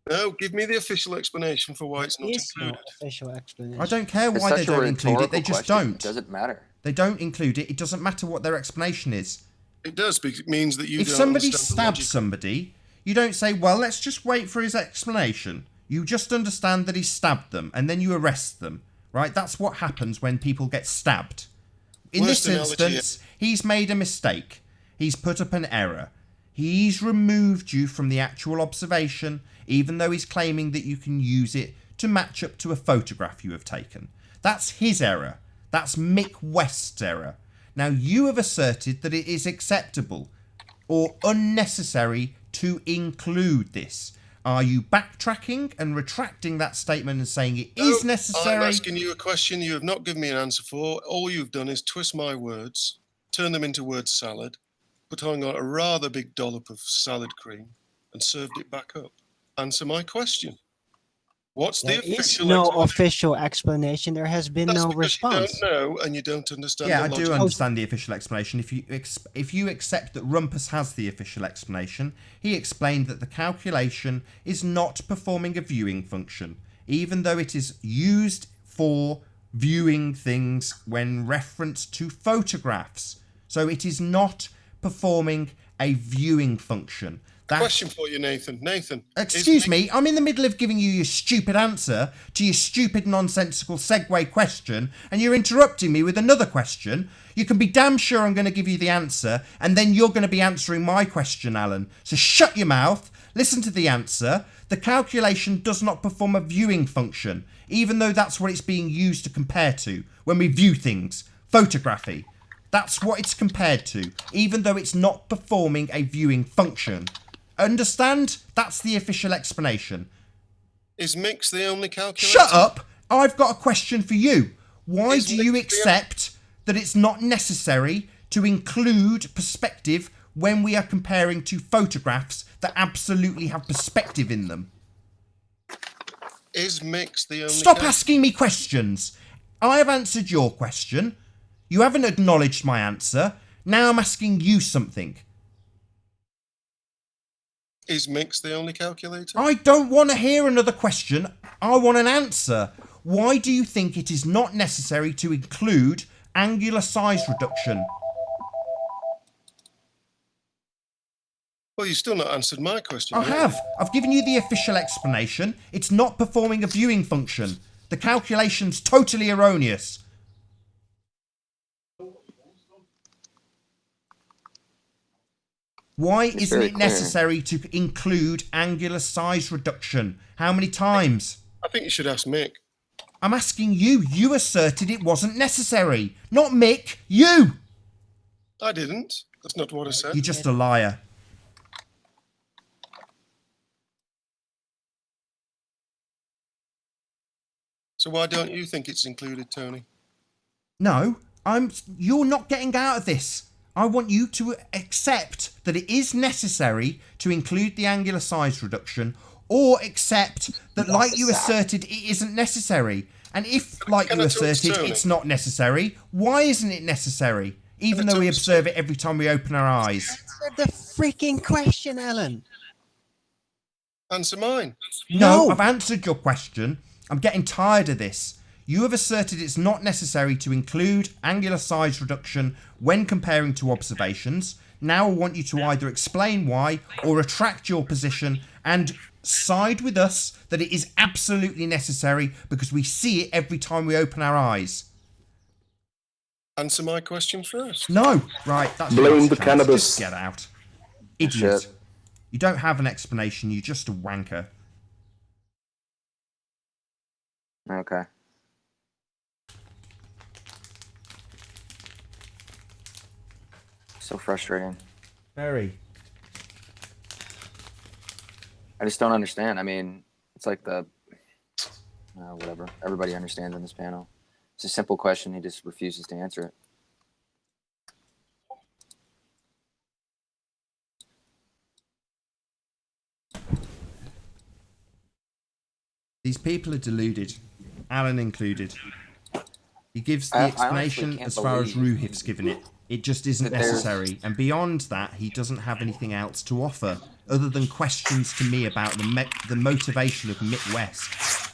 No, give me the official explanation for why it's not There is no included. official explanation. I don't care It's why they such a don't include it. They rhetorical just question. don't. It doesn't matter. They don't include it. It doesn't matter what their explanation is. It does, because it means that you If don't somebody understand the stabs logic. somebody, you don't say, well, let's just wait for his explanation. You just understand that he stabbed them, and then you arrest them, right? That's what happens when people get stabbed. In Worst this analogy instance, he's made a mistake. He's put up an error. He's removed you from the actual observation, even though he's claiming that you can use it to match up to a photograph you have taken. That's his error. That's Mick West's error. Now, you have asserted that it is acceptable or unnecessary to include this. Are you backtracking and retracting that statement and saying it is No, necessary? I'm asking you a question you have not given me an answer for. All you've done is twist my words, turn them into word salad, put on a rather big dollop of salad cream, and served it back up. Answer my question. What's There the is official no explanation? official explanation. There has been That's no because response. you don't know and you don't understand Yeah, I the do logic. understand the official explanation. If you accept that Rumpus has the official explanation, he explained that the calculation is not performing a viewing function, even though it is used for viewing things when referenced to photographs. So it is not performing a viewing function. That- Question for you, Nathan. Nathan. Excuse me, I'm in the middle of giving you your stupid answer to your stupid nonsensical segue question, and you're interrupting me with another question. You can be damn sure I'm going to give you the answer, and then you're going to be answering my question, Alan. So shut your mouth, listen to the answer. The calculation does not perform a viewing function, even though that's what it's being used to compare to when we view things. Photography. That's what it's compared to, even though it's not performing a viewing function. Understand? That's the official explanation. Is mix the only calculator? Shut up! I've got a question for you. Why Is do you mix the- accept that it's not necessary to include perspective when we are comparing to photographs that absolutely have perspective in them? Is mix the only Stop asking me questions. I have answered your question. You haven't acknowledged my answer. Now I'm asking you something. Is mix the only calculator? I don't want to hear another question. I want an answer. Why do you think it is not necessary to include angular size reduction? Well, you've still not answered my question. I yet. have. I've given you the official explanation. It's not performing a viewing function. The calculation's totally erroneous. Why It's isn't very it clear. necessary to include angular size reduction? How many times? I think you should ask Mick. I'm asking you. You asserted it wasn't necessary. Not Mick, you! I didn't. That's not what I said. You're just a liar. So why don't you think it's included, Tony? No, you're not getting out of this. I want you to accept that it is necessary to include the angular size reduction, or accept that, like you asserted, it isn't necessary. And if, like Can you I talk to asserted, Tony? it's not necessary, why isn't it necessary? Even Can I though we talk to observe it every time we open our eyes. Answer the freaking question, Alan. Answer mine. No, I've answered your question. I'm getting tired of this. You have asserted it's not necessary to include angular size reduction when comparing to observations. Now I want you to either explain why or retract your position and side with us that it is absolutely necessary because we see it every time we open our eyes. Answer my question first. No, right, that's Blame your last the chance. cannabis. Just get out. Idiot. Shit. You don't have an explanation, you're just a wanker. Okay. So frustrating. Very. I just don't understand. I mean, it's like whatever. Everybody understands in this panel. It's a simple question. He just refuses to answer it. These people are deluded, Alan included. He gives the I honestly explanation can't as far as believe Ruhif's given it. It just isn't that there's- necessary. And beyond that, he doesn't have anything else to offer other than questions to me about the motivation of Mick West.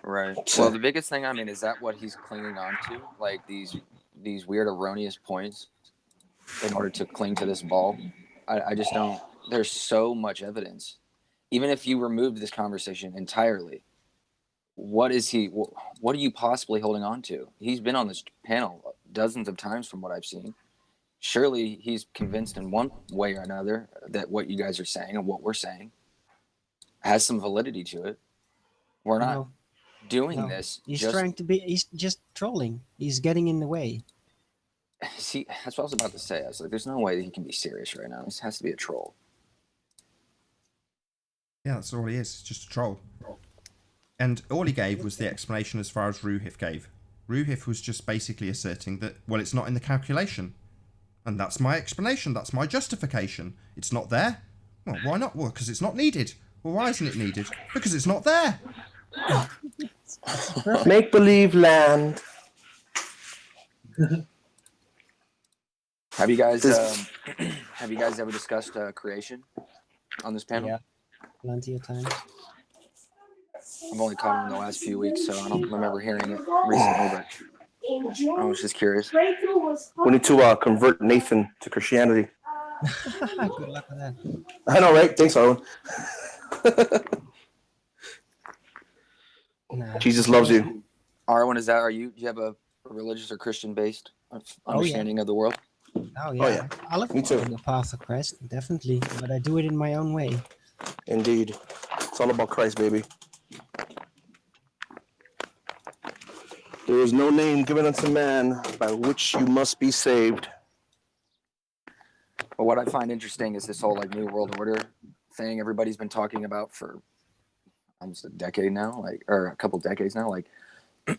Right. Well, the biggest thing, I mean, is that what he's clinging on to? Like these weird erroneous points in order to cling to this ball? I just don't. There's so much evidence. Even if you removed this conversation entirely, what is he? What are you possibly holding on to? He's been on this panel dozens of times from what I've seen. Surely he's convinced in one way or another that what you guys are saying and what we're saying has some validity to it. We're not No, doing no. this. He's just, trying to be. He's just trolling. He's getting in the way. See, that's what I was about to say. I was like, there's no way that he can be serious right now. This has to be a troll. Yeah, that's all he is. Just a troll. And all he gave was the explanation as far as Ruhif gave. Ruhif was just basically asserting that, well, it's not in the calculation. And that's my explanation. That's my justification. It's not there. Well, why not? Well, because it's not needed. Well, why isn't it needed? Because it's not there. Make believe land. Have you guys have you guys ever discussed creation on this panel? Yeah, plenty of times. I've only caught it in the last few weeks, so I don't remember hearing it recently, but I was just curious. We need to convert Nathan to Christianity. Good luck with that. I know, right? Thanks, Arlen. Nah. Jesus loves you. Arwen, do you have a religious or Christian based understanding of the world? Oh yeah. yeah. I love Me too. following the path of Christ, definitely, but I do it in my own way. Indeed. It's all about Christ, baby. There is no name given unto man by which you must be saved. But what I find interesting is this whole like New World Order thing everybody's been talking about for almost a decade now, or a couple decades now, like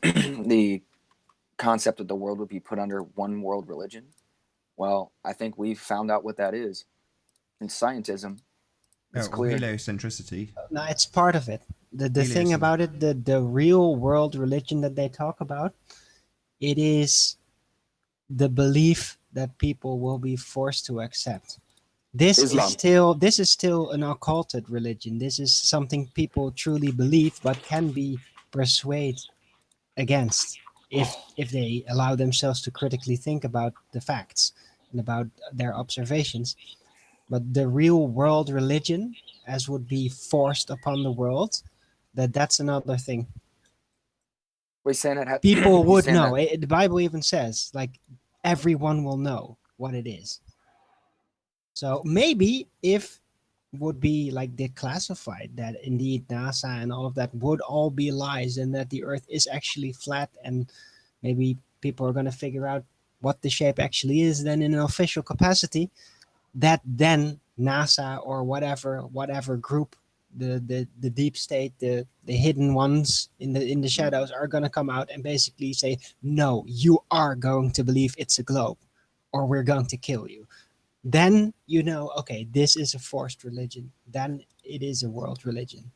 the concept that the world would be put under one world religion. Well, I think we've found out what that is. In scientism, it's clear. Heliocentricity. No, it's part of it. the thing Heliosyn. about it, the real world religion that they talk about, it is the belief that people will be forced to accept. This Islam. is still an occulted religion. This is something people truly believe but can be persuaded against if they allow themselves to critically think about the facts and about their observations. But the real world religion, as would be forced upon the world, that's another thing. We're saying it. People he's would saying know. that- The Bible even says, like, everyone will know what it is. So maybe if would be like declassified that indeed NASA and all of that would all be lies and that the Earth is actually flat, and maybe people are going to figure out what the shape actually is, then in an official capacity, that then NASA or whatever group, the deep state, the hidden ones in the shadows are going to come out and basically say, no, you are going to believe it's a globe, or we're going to kill you. Then you know, okay, this is a forced religion. Then it is a world religion.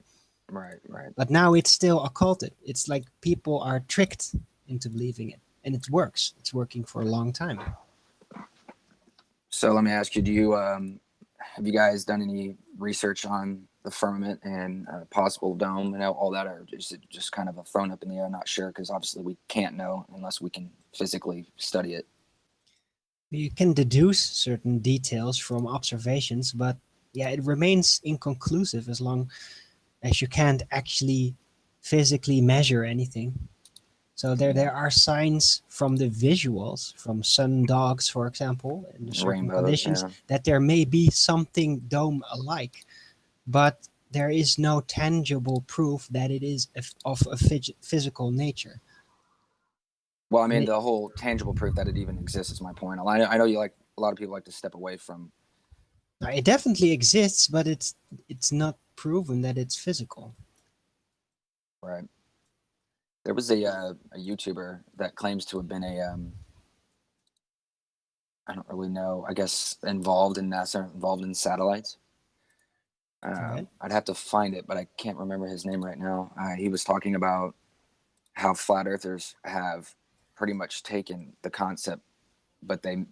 Right, right. But now it's still occulted. It's like people are tricked into believing it, and it works. It's working for a long time. So let me ask you: have you guys done any research on the firmament and possible dome and all that, or is it just kind of a thrown up in the air? Not sure, because obviously we can't know unless we can physically study it. You can deduce certain details from observations, but yeah, it remains inconclusive as long as you can't actually physically measure anything. So there are signs from the visuals, from sundogs, for example, in certain Rainbows, conditions, yeah. that there may be something dome-alike, but there is no tangible proof that it is of a physical nature. Well, I mean, And the whole tangible proof that it even exists is my point. I know you like a lot of people like to step away from. it definitely exists, but it's not proven that it's physical. Right. There was a YouTuber that claims to have been I don't really know, I guess involved in NASA, involved in satellites. Right. I'd have to find it, but I can't remember his name right now. He was talking about how flat earthers have pretty much taken the concept, but they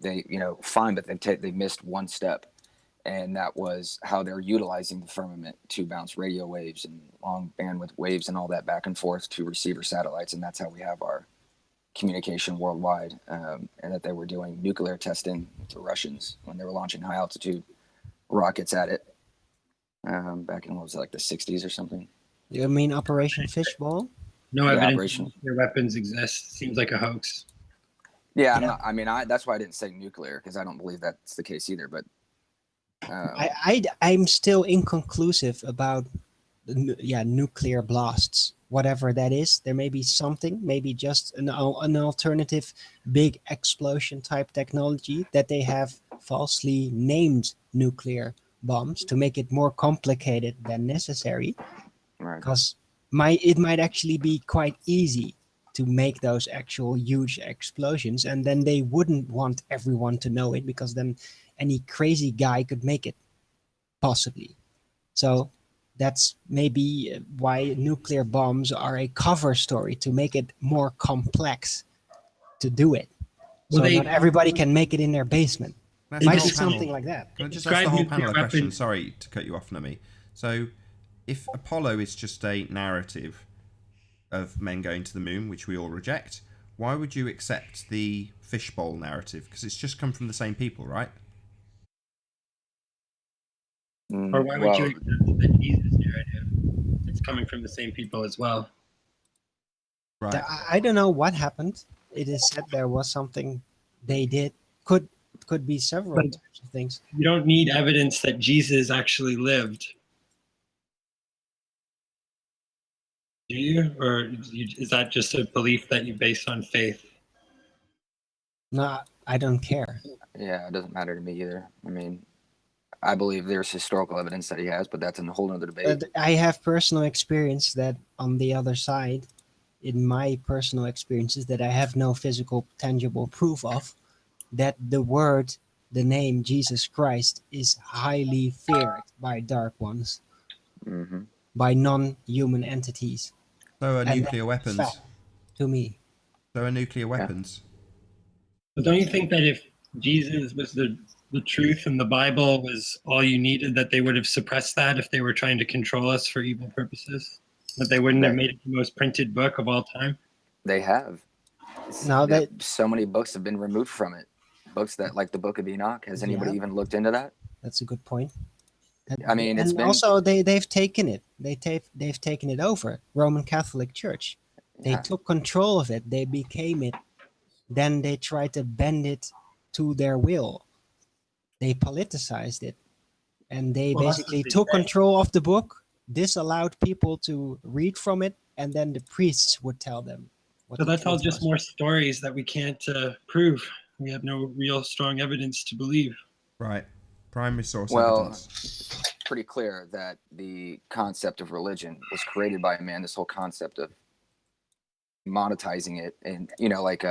fine, but they missed one step, and that was how they're utilizing the firmament to bounce radio waves and long bandwidth waves and all that back and forth to receiver satellites, and that's how we have our communication worldwide. And that they were doing nuclear testing with the Russians when they were launching high altitude rockets at it back in, what was it, like the 60s or something. You mean Operation Fishbowl? No Yeah, evidence Operation. their weapons exist. Seems like a hoax. Yeah, I'm not. I mean, that's why I didn't say nuclear, because I don't believe that's the case either. But I'm still inconclusive about nuclear blasts, whatever that is. There may be something, maybe just an alternative big explosion type technology that they have falsely named nuclear bombs to make it more complicated than necessary. right. Because it might actually be quite easy to make those actual huge explosions, and then they wouldn't want everyone to know it, because then any crazy guy could make it, possibly. So that's maybe why nuclear bombs are a cover story, to make it more complex to do it. Well, So not everybody can make it in their basement. That's Might the be whole panel. something like that. Can I just Describe ask the whole nuclear panel a question? weapons. Sorry to cut you off, Nami. So, if Apollo is just a narrative of men going to the moon, which we all reject, why would you accept the fishbowl narrative? Because it's just come from the same people, right? Or why would you accept the Jesus narrative? It's coming from the same people as well. Right. I don't know what happened. It is said there was something they did. Could be several But types of things. you don't need evidence that Jesus actually lived. Do you? Or is that just a belief that you base on faith? No, I don't care. Yeah, it doesn't matter to me either. I mean, I believe there's historical evidence that he has, but that's a whole other debate. I have personal experience that on the other side, in my personal experiences that I have no physical, tangible proof of, that the name Jesus Christ is highly feared by dark ones. Mm-hmm. by non-human entities. So are And nuclear that's weapons. fact to me. So are nuclear weapons. But don't you think that if Jesus was the truth and the Bible was all you needed, that they would have suppressed that if they were trying to control us for evil purposes? That they wouldn't have made it the most printed book of all time? They have. No, So many books have been removed from it. Books that, like the Book of Enoch. Has anybody even looked into that? That's a good point. I mean, it's been also they've taken it. They've taken it over. Roman Catholic Church. They took control of it. They became it. Then they tried to bend it to their will. They politicized it, and they basically took control of the book, disallowed people to read from it, and then the priests would tell them what So the that's all truth just was. more stories that we can't prove. We have no real strong evidence to believe. Right. Primary source well, evidence. pretty clear that the concept of religion was created by man. This whole concept of monetizing it, and like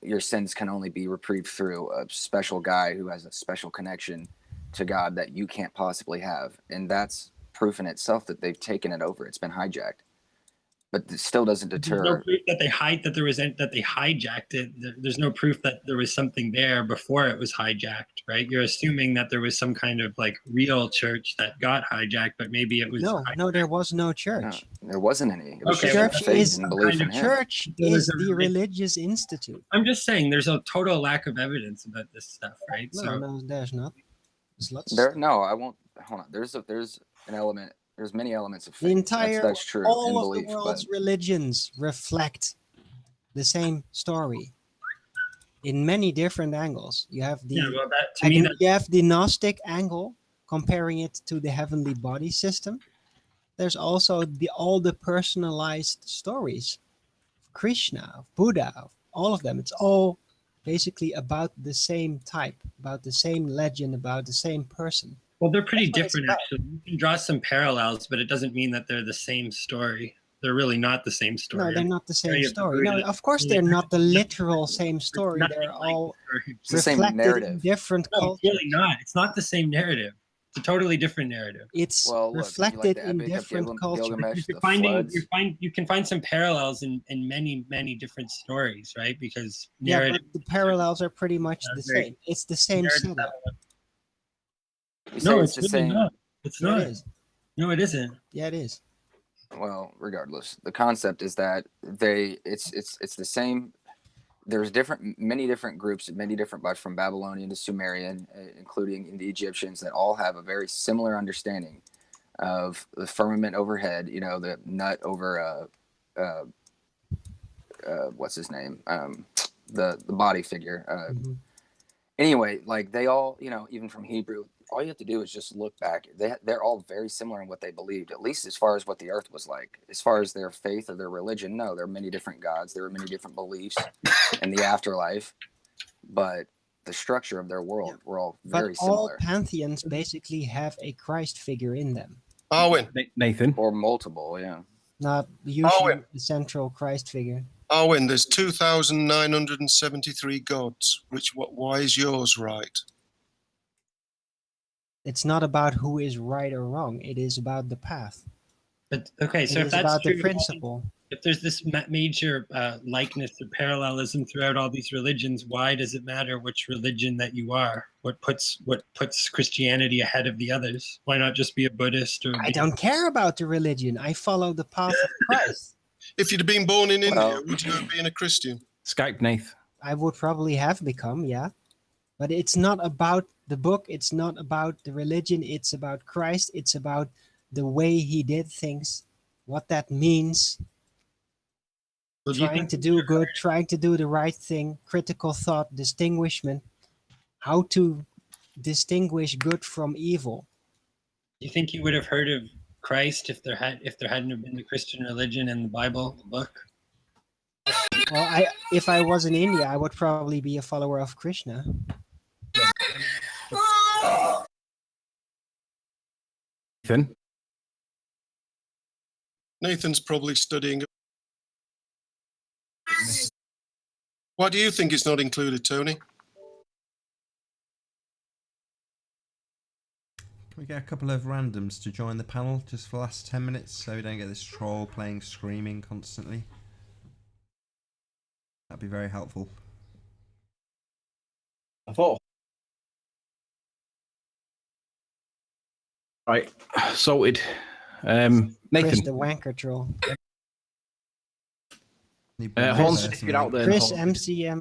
your sins can only be reprieved through a special guy who has a special connection to God that you can't possibly have, and that's proof in itself that they've taken it over. It's been hijacked, but it still doesn't deter. There's no proof that they hijacked it. There's no proof that there was something there before it was hijacked, right? You're assuming that there was some kind of like real church that got hijacked, but maybe it was No, there was no church. No, there wasn't any. It was Okay, just well, Church faith is and belief in him. church There was is a the religion. religious institute. I'm just saying there's a total lack of evidence about this stuff, right? No, there's not. There's lots. No, I won't. Hold on. There's an element. There's many elements of faith. The entire that's true. all in of belief, the world's religions reflect the same story in many different angles. You have the you have the Gnostic angle, comparing it to the heavenly body system. There's also all the personalized stories of Krishna, of Buddha, of all of them. It's all basically about the same type, about the same legend, about the same person. Well, they're pretty different, actually. You can draw some parallels, but it doesn't mean that they're the same story. They're really not the same story. No, they're not the same story. No, of course they're not the literal same story. They're all reflected in different cultures. It's really not. It's not the same narrative. It's a totally different narrative. It's reflected in different cultures. You can find some parallels in many different stories, right? Because but the parallels are pretty much the same. It's the same setup. No, it's the same. Not. It's not. It is. No, it isn't. Yeah, it is. Well, regardless, the concept is that it's the same. There's many different groups, but from Babylonian to Sumerian, including the Egyptians, that all have a very similar understanding of the firmament overhead. The nut over what's his name? The body figure. Anyway, like they all, even from Hebrew, all you have to do is just look back. They're all very similar in what they believed, at least as far as what the earth was like. As far as their faith or their religion, no, there are many different gods. There are many different beliefs in the afterlife, but the structure of their world were all very similar. All pantheons basically have a Christ figure in them. Arwen. Nathan. Or multiple, yeah. Not usually the central Christ figure. Arwen, there's 2,973 gods. Why is yours right? It's not about who is right or wrong. It is about the path. But okay, so if that's about true, the principle, if there's this major likeness or parallelism throughout all these religions, why does it matter which religion that you are? What puts Christianity ahead of the others? Why not just be a Buddhist? I don't care about the religion. I follow the path of Christ. If you'd have been born in India, would you have been a Christian? Skype Nath. I would probably have become, yeah. But it's not about the book. It's not about the religion. It's about Christ. It's about the way he did things, what that means. Well, trying to do good, trying to do the right thing, critical thought, distinguishment, how to distinguish good from evil. Do you think you would have heard of Christ if there hadn't been the Christian religion and the Bible, the book? Well, if I was in India, I would probably be a follower of Krishna. Nathan? Nathan's probably studying. Why do you think it's not included, Tony? Can We get a couple of randoms to join the panel just for the last 10 minutes so we don't get this troll playing screaming constantly. That'd be very helpful. I thought. Right, sorted. Nathan. Chris the wanker troll. Hans, if you're out there. Chris MCM.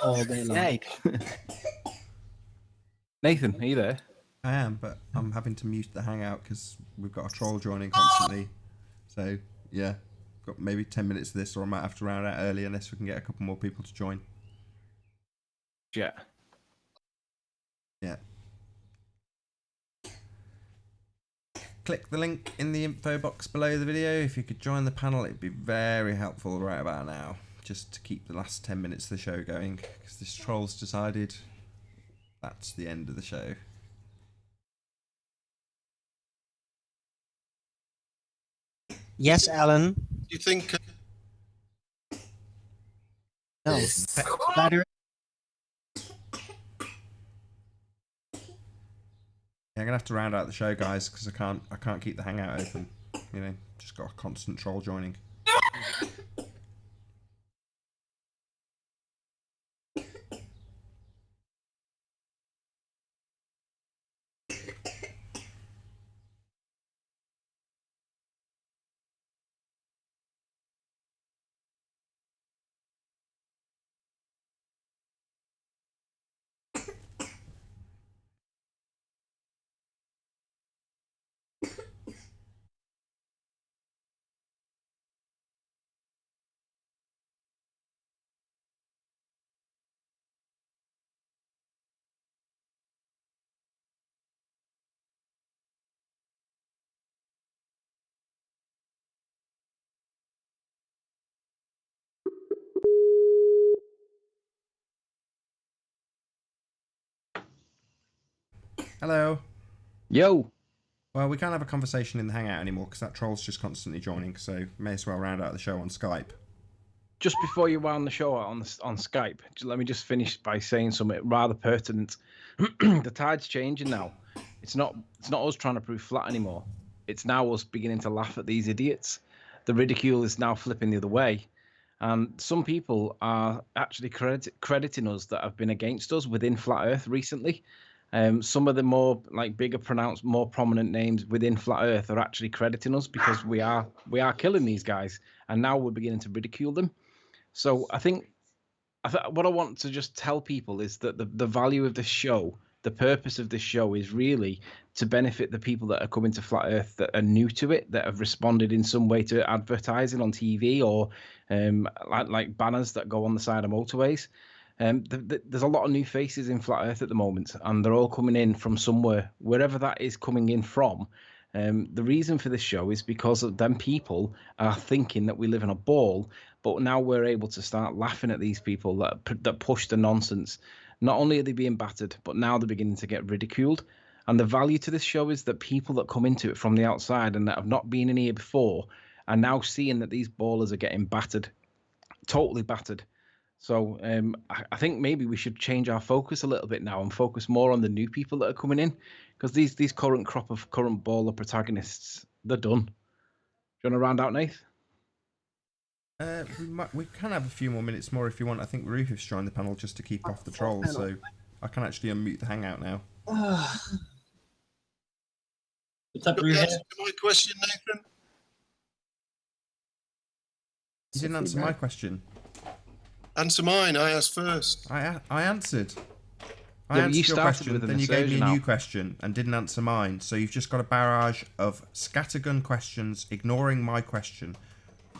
All day long. Hey. Nathan, are you there? I am, but I'm having to mute the hangout because we've got a troll joining constantly. So, yeah. Got maybe 10 minutes of this, or I might have to round out early unless we can get a couple more people to join. Yeah. Yeah. Click the link in the info box below the video. If you could join the panel, it'd be very helpful right about now. Just to keep the last 10 minutes of the show going, because this troll's decided that's the end of the show. Yes, Alan. Do you think? No. Flatter. Yeah, I'm gonna have to round out the show, guys, because I can't keep the hangout open. You know, just got a constant troll joining. Hello. Yo. Well, we can't have a conversation in the hangout anymore because that troll's just constantly joining, so may as well round out the show on Skype. Just before you wound the show out on Skype, let me just finish by saying something rather pertinent. The tide's changing now. It's not us trying to prove flat anymore. It's now us beginning to laugh at these idiots. The ridicule is now flipping the other way. And some people are actually crediting us that have been against us within Flat Earth recently. Some of the more bigger pronounced, more prominent names within Flat Earth are actually crediting us because we are killing these guys, and now we're beginning to ridicule them. So I think what I want to just tell people is that the value of this show, the purpose of this show, is really to benefit the people that are coming to Flat Earth that are new to it, that have responded in some way to advertising on TV or like banners that go on the side of motorways. There's a lot of new faces in Flat Earth at the moment, and they're all coming in from somewhere, wherever that is coming in from. The reason for this show is because of them people are thinking that we live in a ball, but now we're able to start laughing at these people that push the nonsense. Not only are they being battered, but now they're beginning to get ridiculed. And the value to this show is that people that come into it from the outside and that have not been in here before are now seeing that these ballers are getting battered, totally battered. So I think maybe we should change our focus a little bit now and focus more on the new people that are coming in, because these current crop of current baller protagonists, they're done. Do you want to round out, Nath? We can have a few more minutes more if you want. I think Rufus joined the panel just to keep off the trolls, so I can actually unmute the hangout now. What's up, Answer Rufus? my question, Nathan. You didn't answer my question. Answer mine. I asked first. I answered. I Yeah, but answered you your started question, with an then you gave me a insertion new out. question and didn't answer mine. So you've just got a barrage of scattergun questions, ignoring my question.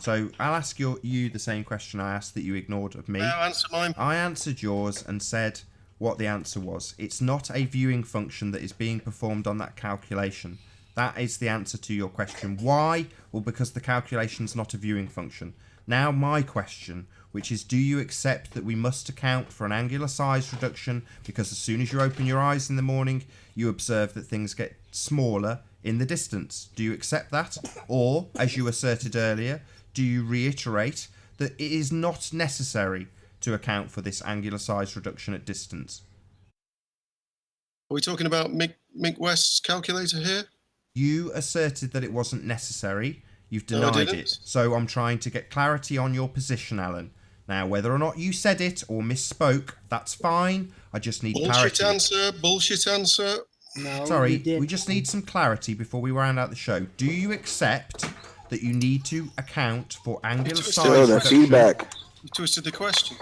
So I'll ask you the same question I asked that you ignored of me. Now answer mine. I answered yours and said what the answer was. It's not a viewing function that is being performed on that calculation. That is the answer to your question. Why? Well, because the calculation's not a viewing function. Now my question, which is, do you accept that we must account for an angular size reduction because as soon as you open your eyes in the morning, you observe that things get smaller in the distance? Do you accept that? Or, as you asserted earlier, do you reiterate that it is not necessary to account for this angular size reduction at distance? Are we talking about Mick West's calculator here? You asserted that it wasn't necessary. You've No, I denied didn't. it. So I'm trying to get clarity on your position, Alan. Now, whether or not you said it or misspoke, that's fine. I just need clarity. Bullshit answer. No, Sorry, you did. we just need some clarity before we round out the show. Do you accept that you need to account for angular twisted size Still the reduction? feedback. You twisted the question.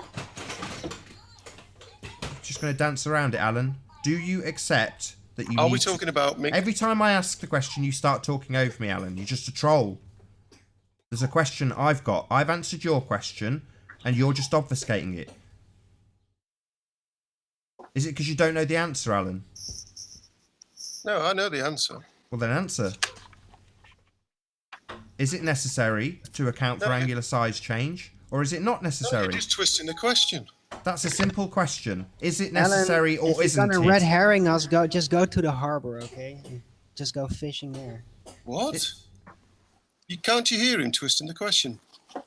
Just going to dance around it, Alan. Do you accept that you Are need we talking about Mick? Every time I ask the question, you start talking over me, Alan. You're just a troll. There's a question I've got. I've answered your question, and you're just obfuscating it. Is it because you don't know the answer, Alan? No, I know the answer. Well, then answer. Is it necessary to account for No, angular size change, or is it not No, necessary? you're just twisting the question. That's a simple question. Is it Alan, necessary or if isn't you're gonna red it? herring us, just go to the harbor, okay? And just go fishing there. What? Can't you hear him twisting the question?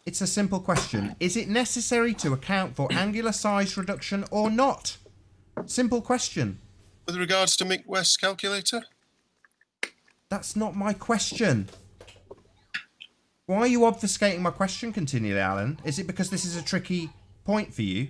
It's a simple question. Is it necessary to account for angular size reduction or not? Simple question. With regards to Mick West's calculator? That's not my question. Why are you obfuscating my question continually, Alan? Is it because this is a tricky point for you?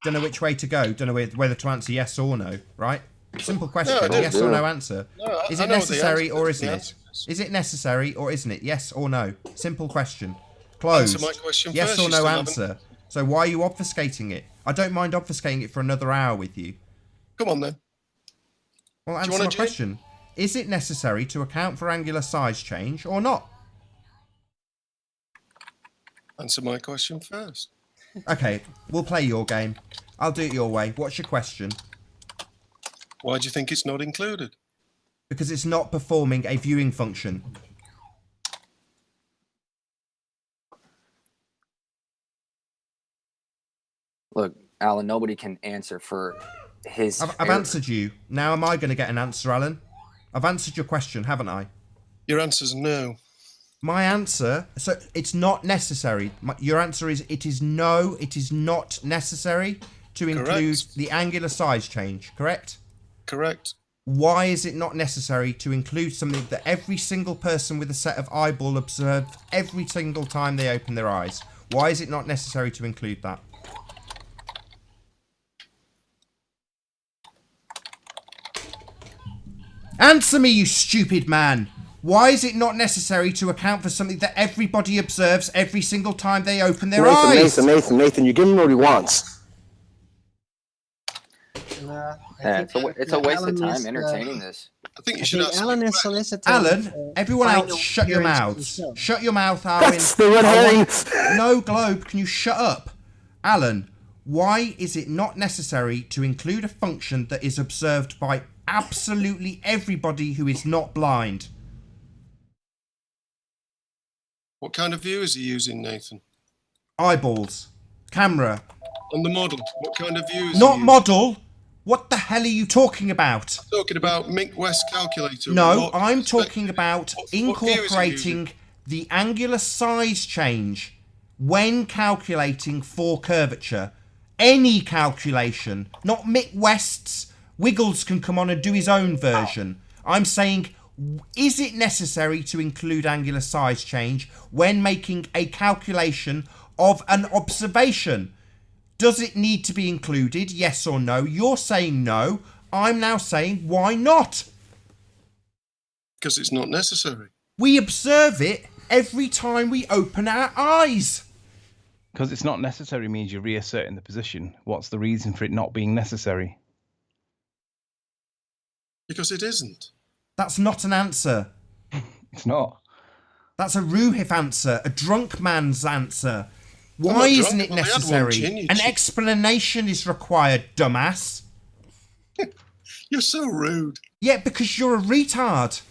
Don't know which way to go. Don't know whether to answer yes or no, right? Simple question. No, I Yes don't. or no answer. No, Is I it know what the necessary answer- or the isn't it? answer is. Is it necessary or isn't it? Yes or no? Simple question. Closed. Answer my question Yes first, or you no still haven't. answer. So why are you obfuscating it? I don't mind obfuscating it for another hour with you. Come on then. Well, you answer wanna my do- question. Is it necessary to account for angular size change or not? Answer my question first. Okay, we'll play your game. I'll do it your way. What's your question? Why do you think it's not included? Because it's not performing a viewing function. Look, Alan, nobody can answer for his. I've error. answered you. Now am I going to get an answer, Alan? I've answered your question, haven't I? Your answer's no. My answer, so it's not necessary. Your answer is it is no, it is not necessary to include Correct. the angular size change, correct? Correct. Why is it not necessary to include something that every single person with a set of eyeball observe every single time they open their eyes? Why is it not necessary to include that? Answer me, you stupid man! Why is it not necessary to account for something that everybody observes every single time they open their eyes? Nathan, you give him what he wants. And, I Yeah, think it's a waste Alan of time is, entertaining this. I think you I should think ask Alan Mick is West. soliciting. Alan, everyone else, final shut your appearance mouths. of the show. Shut your mouth, Alwyn. That's the red herring. No, Globe, can you shut up? Alan, why is it not necessary to include a function that is observed by absolutely everybody who is not blind? What kind of view is he using, Nathan? Eyeballs. Camera. On the model, what kind of view is he Not using? model. What the hell are you talking about? Talking about Mick West calculator. No, What I'm spec- talking about what view is he incorporating using? the angular size change when calculating for curvature. Any calculation, not Mick West's. Wiggles can come on and do his own version. I'm saying, is it necessary to include angular size change when making a calculation of an observation? Does it need to be included? Yes or no? You're saying no. I'm now saying why not? Because it's not necessary. We observe it every time we open our eyes. Because it's not necessary means you're reasserting the position. What's the reason for it not being necessary? Because it isn't. That's not an answer. It's not. That's a Ruhif answer, a drunk man's answer. not Why drunk, isn't it I've only had one necessary? gin, you An cheap- explanation is required, dumbass. You're so rude. Yeah, because you're a retard.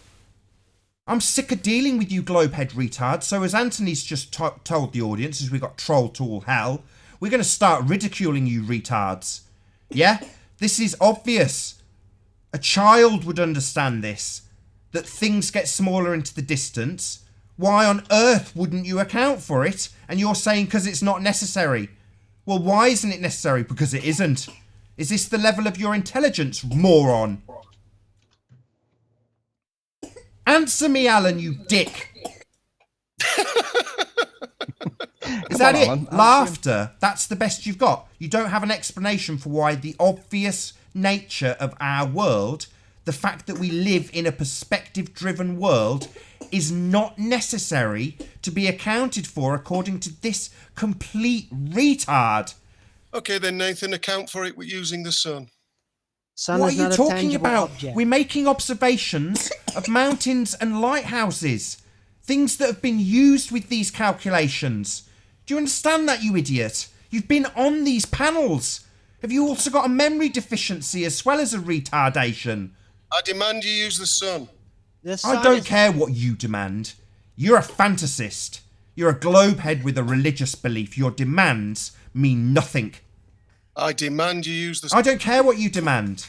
I'm sick of dealing with you globehead retards, so as Anthony's just told the audience, as we got trolled to all hell, we're going to start ridiculing you retards. Yeah? This is obvious. A child would understand this, that things get smaller into the distance. Why on earth wouldn't you account for it? And you're saying because it's not necessary. Well, why isn't it necessary? Because it isn't. Is this the level of your intelligence, moron? Answer me, Alan, you dick. Is that it? Alan, Laughter. That's the best you've got. You don't have an explanation for why the obvious nature of our world, the fact that we live in a perspective-driven world, is not necessary to be accounted for according to this complete retard. Okay, then, Nathan, account for it with using the sun. Sun What is are you not a talking tangible about? object. We're making observations of mountains and lighthouses. Things that have been used with these calculations. Do you understand that, you idiot? You've been on these panels. Have you also got a memory deficiency as well as a retardation? I demand you use the sun. The sun I don't is- care what you demand. You're a fantasist. You're a globehead with a religious belief. Your demands mean nothing. I demand you use the sun. I don't care what you demand.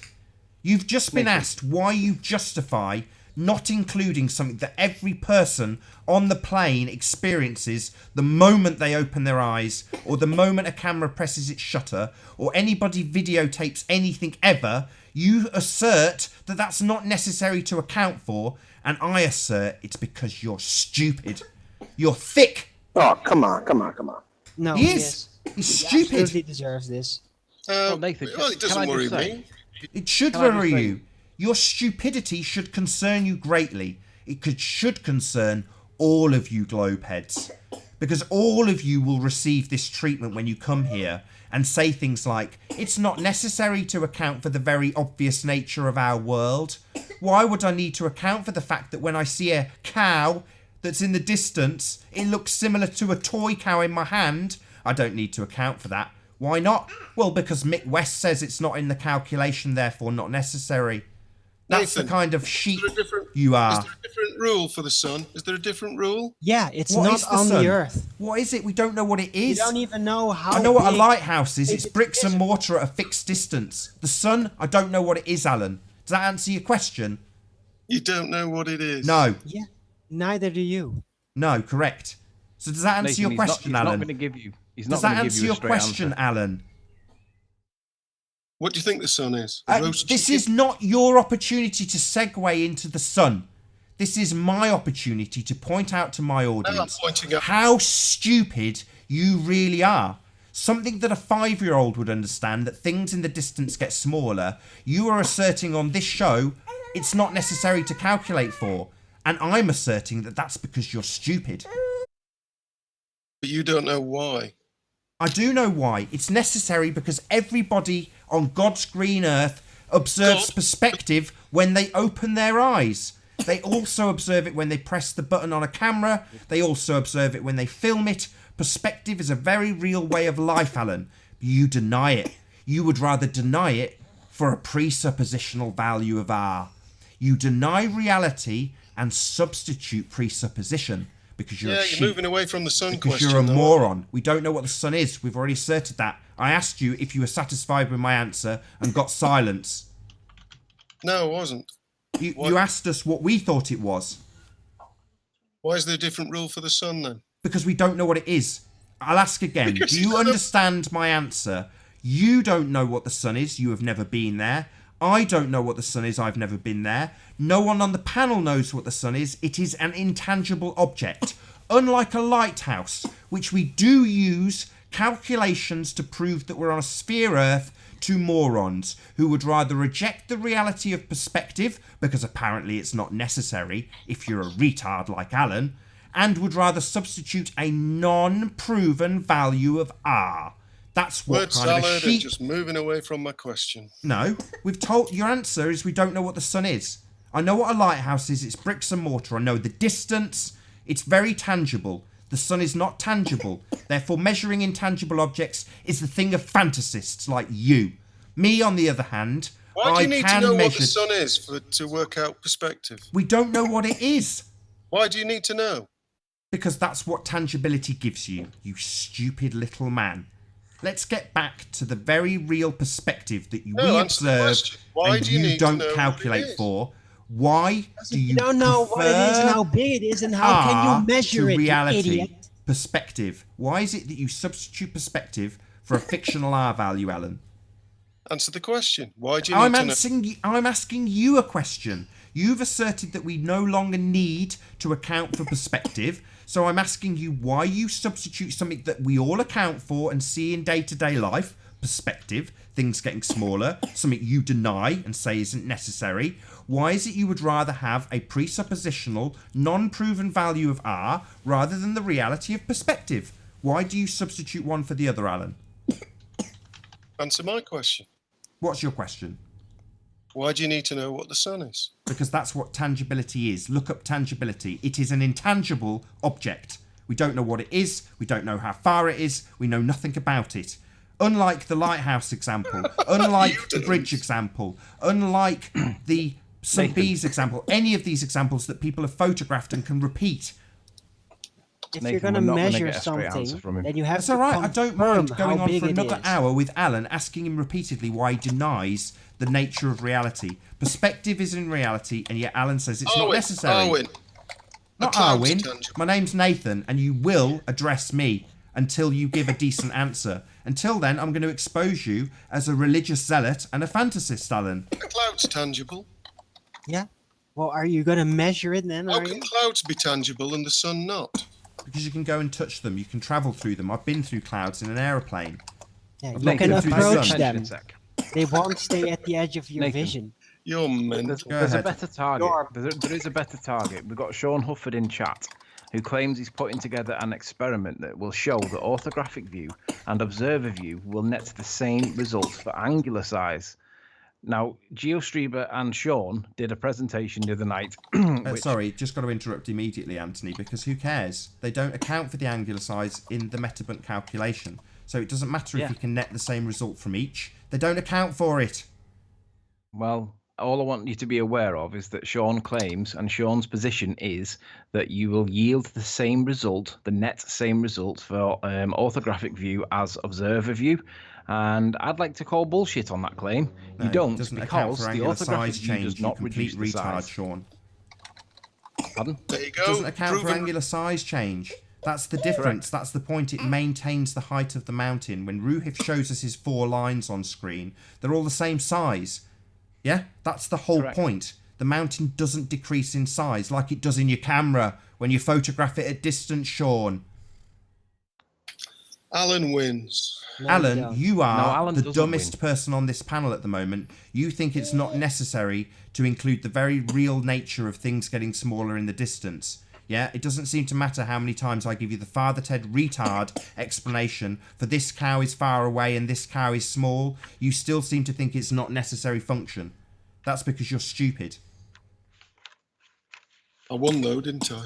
You've just been asked why you justify not including something that every person on the plane experiences the moment they open their eyes, or the moment a camera presses its shutter, or anybody videotapes anything ever. You assert that that's not necessary to account for, and I assert it's because you're stupid. You're thick. Oh, come on. No, He is. He's He stupid. absolutely deserves this. Nathan, Well, it can doesn't I just worry say- me. It should Can I just worry say- you. Your stupidity should concern you greatly. Should concern all of you globeheads. Because all of you will receive this treatment when you come here and say things like, it's not necessary to account for the very obvious nature of our world. Why would I need to account for the fact that when I see a cow that's in the distance, it looks similar to a toy cow in my hand? I don't need to account for that. Why not? Well, because Mick West says it's not in the calculation, therefore not necessary. That's Nathan, the kind of sheep Is there a different- you Is are. there a different rule for the sun? Is there a different rule? Yeah, it's What not is the on sun? the earth. What is it? We don't know what it You is. don't even know how. I know what a big- lighthouse is. It's It's bricks and visible. mortar at a fixed distance. The sun, I don't know what it is, Alan. Does that answer your question? You don't know what it is. No. Yeah, neither do you. No, correct. So does that answer Nathan, your he's question, not Alan? going to give you. He's Does not that going to give answer you a your straight question, answer. Alan? What do you think the sun is? A roast This chicken? is not your opportunity to segue into the sun. This is my opportunity to point out to my audience pointing out- how stupid you really are. Something that a 5-year-old would understand, that things in the distance get smaller. You are asserting on this show it's not necessary to calculate for. And I'm asserting that that's because you're stupid. But you don't know why. I do know why. It's necessary because everybody on God's green earth observes God. perspective when they open their eyes. They also observe it when they press the button on a camera. They also observe it when they film it. Perspective is a very real way of life, Alan. You deny it. You would rather deny it for a presuppositional value of R. You deny reality and substitute presupposition because you're Yeah, a you're sheep. moving away from the sun Because question. you're a though. moron. We don't know what the sun is. We've already asserted that. I asked you if you were satisfied with my answer and got silence. No, it wasn't. You asked us what we thought it was Why is there a different rule for the sun then? because we don't know what it is. I'll ask again. Because Do you you don't know- understand my answer? You don't know what the sun is. You have never been there. I don't know what the sun is. I've never been there. No one on the panel knows what the sun is. It is an intangible object. Unlike a lighthouse, which we do use calculations to prove that we're on a sphere Earth, to morons who would rather reject the reality of perspective, because apparently it's not necessary if you're a retard like Alan, and would rather substitute a non-proven value of R. That's what Word kind of a salad and sheep... just moving away from my question. No, we've told... Your answer is we don't know what the sun is. I know what a lighthouse is. It's bricks and mortar. I know the distance. It's very tangible. The sun is not tangible. Therefore, measuring intangible objects is the thing of fantasists like you. Me, on the other hand, Why do I you need to can know what measure... the sun is to work out perspective? We don't know what it is. Why do you need to know? Because that's what tangibility gives you, you stupid little man. Let's get back to the very real perspective that we answer the observe question. Why and do you need to don't know what it calculate is? for. Why do You don't know what it is and how big it is, and how can R you measure to it, reality? you idiot? Perspective. Why is it that you substitute perspective for a fictional R value, Alan? Answer the question. Why do you need to know? I'm asking you a question. You've asserted that we no longer need to account for perspective. So I'm asking you why you substitute something that we all account for and see in day-to-day life, perspective, things getting smaller, something you deny and say isn't necessary. Why is it you would rather have a presuppositional, non-proven value of R rather than the reality of perspective? Why do you substitute one for the other, Alan? Answer my question. What's your question? Why do you need to know what the sun is? Because that's what tangibility is. Look up tangibility. It is an intangible object. We don't know what it is. We don't know how far it is. We know nothing about it. Unlike the lighthouse example, unlike the bridge example, unlike the St. Bees example, any of these examples that people have photographed and can repeat. If Nathan, you're going to we're not gonna measure get a straight answer something, from him. then you have That's to all right. I don't mind confirm going how on big for it another is. hour with Alan, asking him repeatedly why he denies the nature of reality. Perspective is in reality, and yet Alan says it's not necessary. Arwen. Not cloud's Arwen. tangible. My name's Nathan, and you will address me until you give a decent answer. Until then, I'm going to expose you as a religious zealot and a fantasist, Alan. A cloud's tangible. Yeah. Well, are you going to measure it then? How Are can you? clouds be tangible and the sun not? Because you can go and touch them. You can travel through them. I've been through clouds in an aeroplane. Yeah, you Nathan, can through the approach sun. them. They won't stay at the edge of your Nathan. vision. You're mental. There's a ahead. better target. Sure. There is a better target. We've got Sean Hufford in chat, who claims he's putting together an experiment that will show that orthographic view and observer view will net the same results for angular size. Now, GeoStreamer and Sean did a presentation the other night. Sorry, just got to interrupt immediately, Anthony, because who cares? They don't account for the angular size in the Metabund calculation. So it doesn't matter if you can net the same result from each. They don't account for it. Well, all I want you to be aware of is that Sean claims, and Sean's position is, that you will yield the same result, the net same result for orthographic view as observer view. And I'd like to call bullshit on that claim. No, You don't, it doesn't account because for the angular orthographic size view change, does not you complete reduce the retard, size. Sean. Pardon? There you It go. doesn't account for Proven. angular size change. That's the difference. That's the point. It maintains the height of the mountain. When Ruhif shows us his 4 lines on screen, they're all the same size. Yeah? That's the whole point. The mountain doesn't decrease in size like it does in your camera when you photograph it at distance, Sean. Alan wins. No, Alan, don't. you are Alan the doesn't dumbest win. person on this panel at the moment. You think it's not necessary to include the very real nature of things getting smaller in the distance. Yeah, it doesn't seem to matter how many times I give you the Father Ted retard explanation for this cow is far away and this cow is small. You still seem to think it's not necessary function. That's because you're stupid. I won though, didn't I?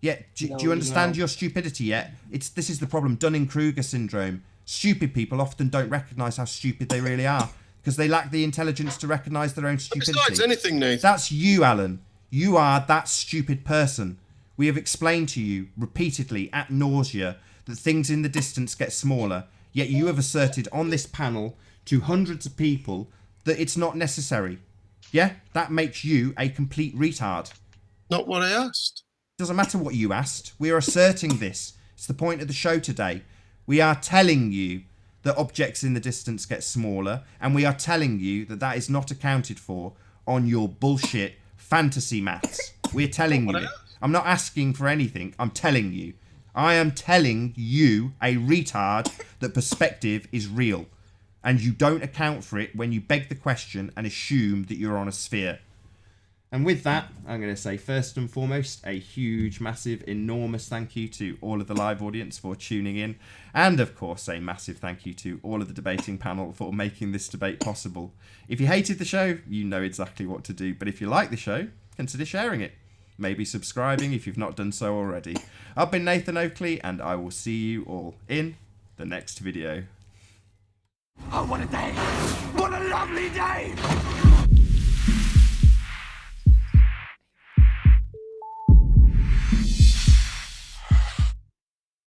Yeah, do you understand your stupidity yet? This is the problem, Dunning-Kruger syndrome. Stupid people often don't recognise how stupid they really are because they lack the intelligence to recognise their own stupidity. Besides anything, Nathan. That's you, Alan. You are that stupid person. We have explained to you repeatedly ad nausea that things in the distance get smaller, yet you have asserted on this panel to hundreds of people that it's not necessary. Yeah? That makes you a complete retard. Not what I asked. Doesn't matter what you asked. We are asserting this. It's the point of the show today. We are telling you that objects in the distance get smaller, and we are telling you that that is not accounted for on your bullshit fantasy maths. We're telling you it. I'm not asking for anything. I'm telling you. I am telling you, a retard, that perspective is real. And you don't account for it when you beg the question and assume that you're on a sphere. And with that, I'm going to say first and foremost, a huge, massive, enormous thank you to all of the live audience for tuning in. And of course, a massive thank you to all of the debating panel for making this debate possible. If you hated the show, you know exactly what to do. But if you like the show, consider sharing it. Maybe subscribing if you've not done so already. I've been Nathan Oakley, and I will see you all in the next video. Oh, what a day! What a lovely day!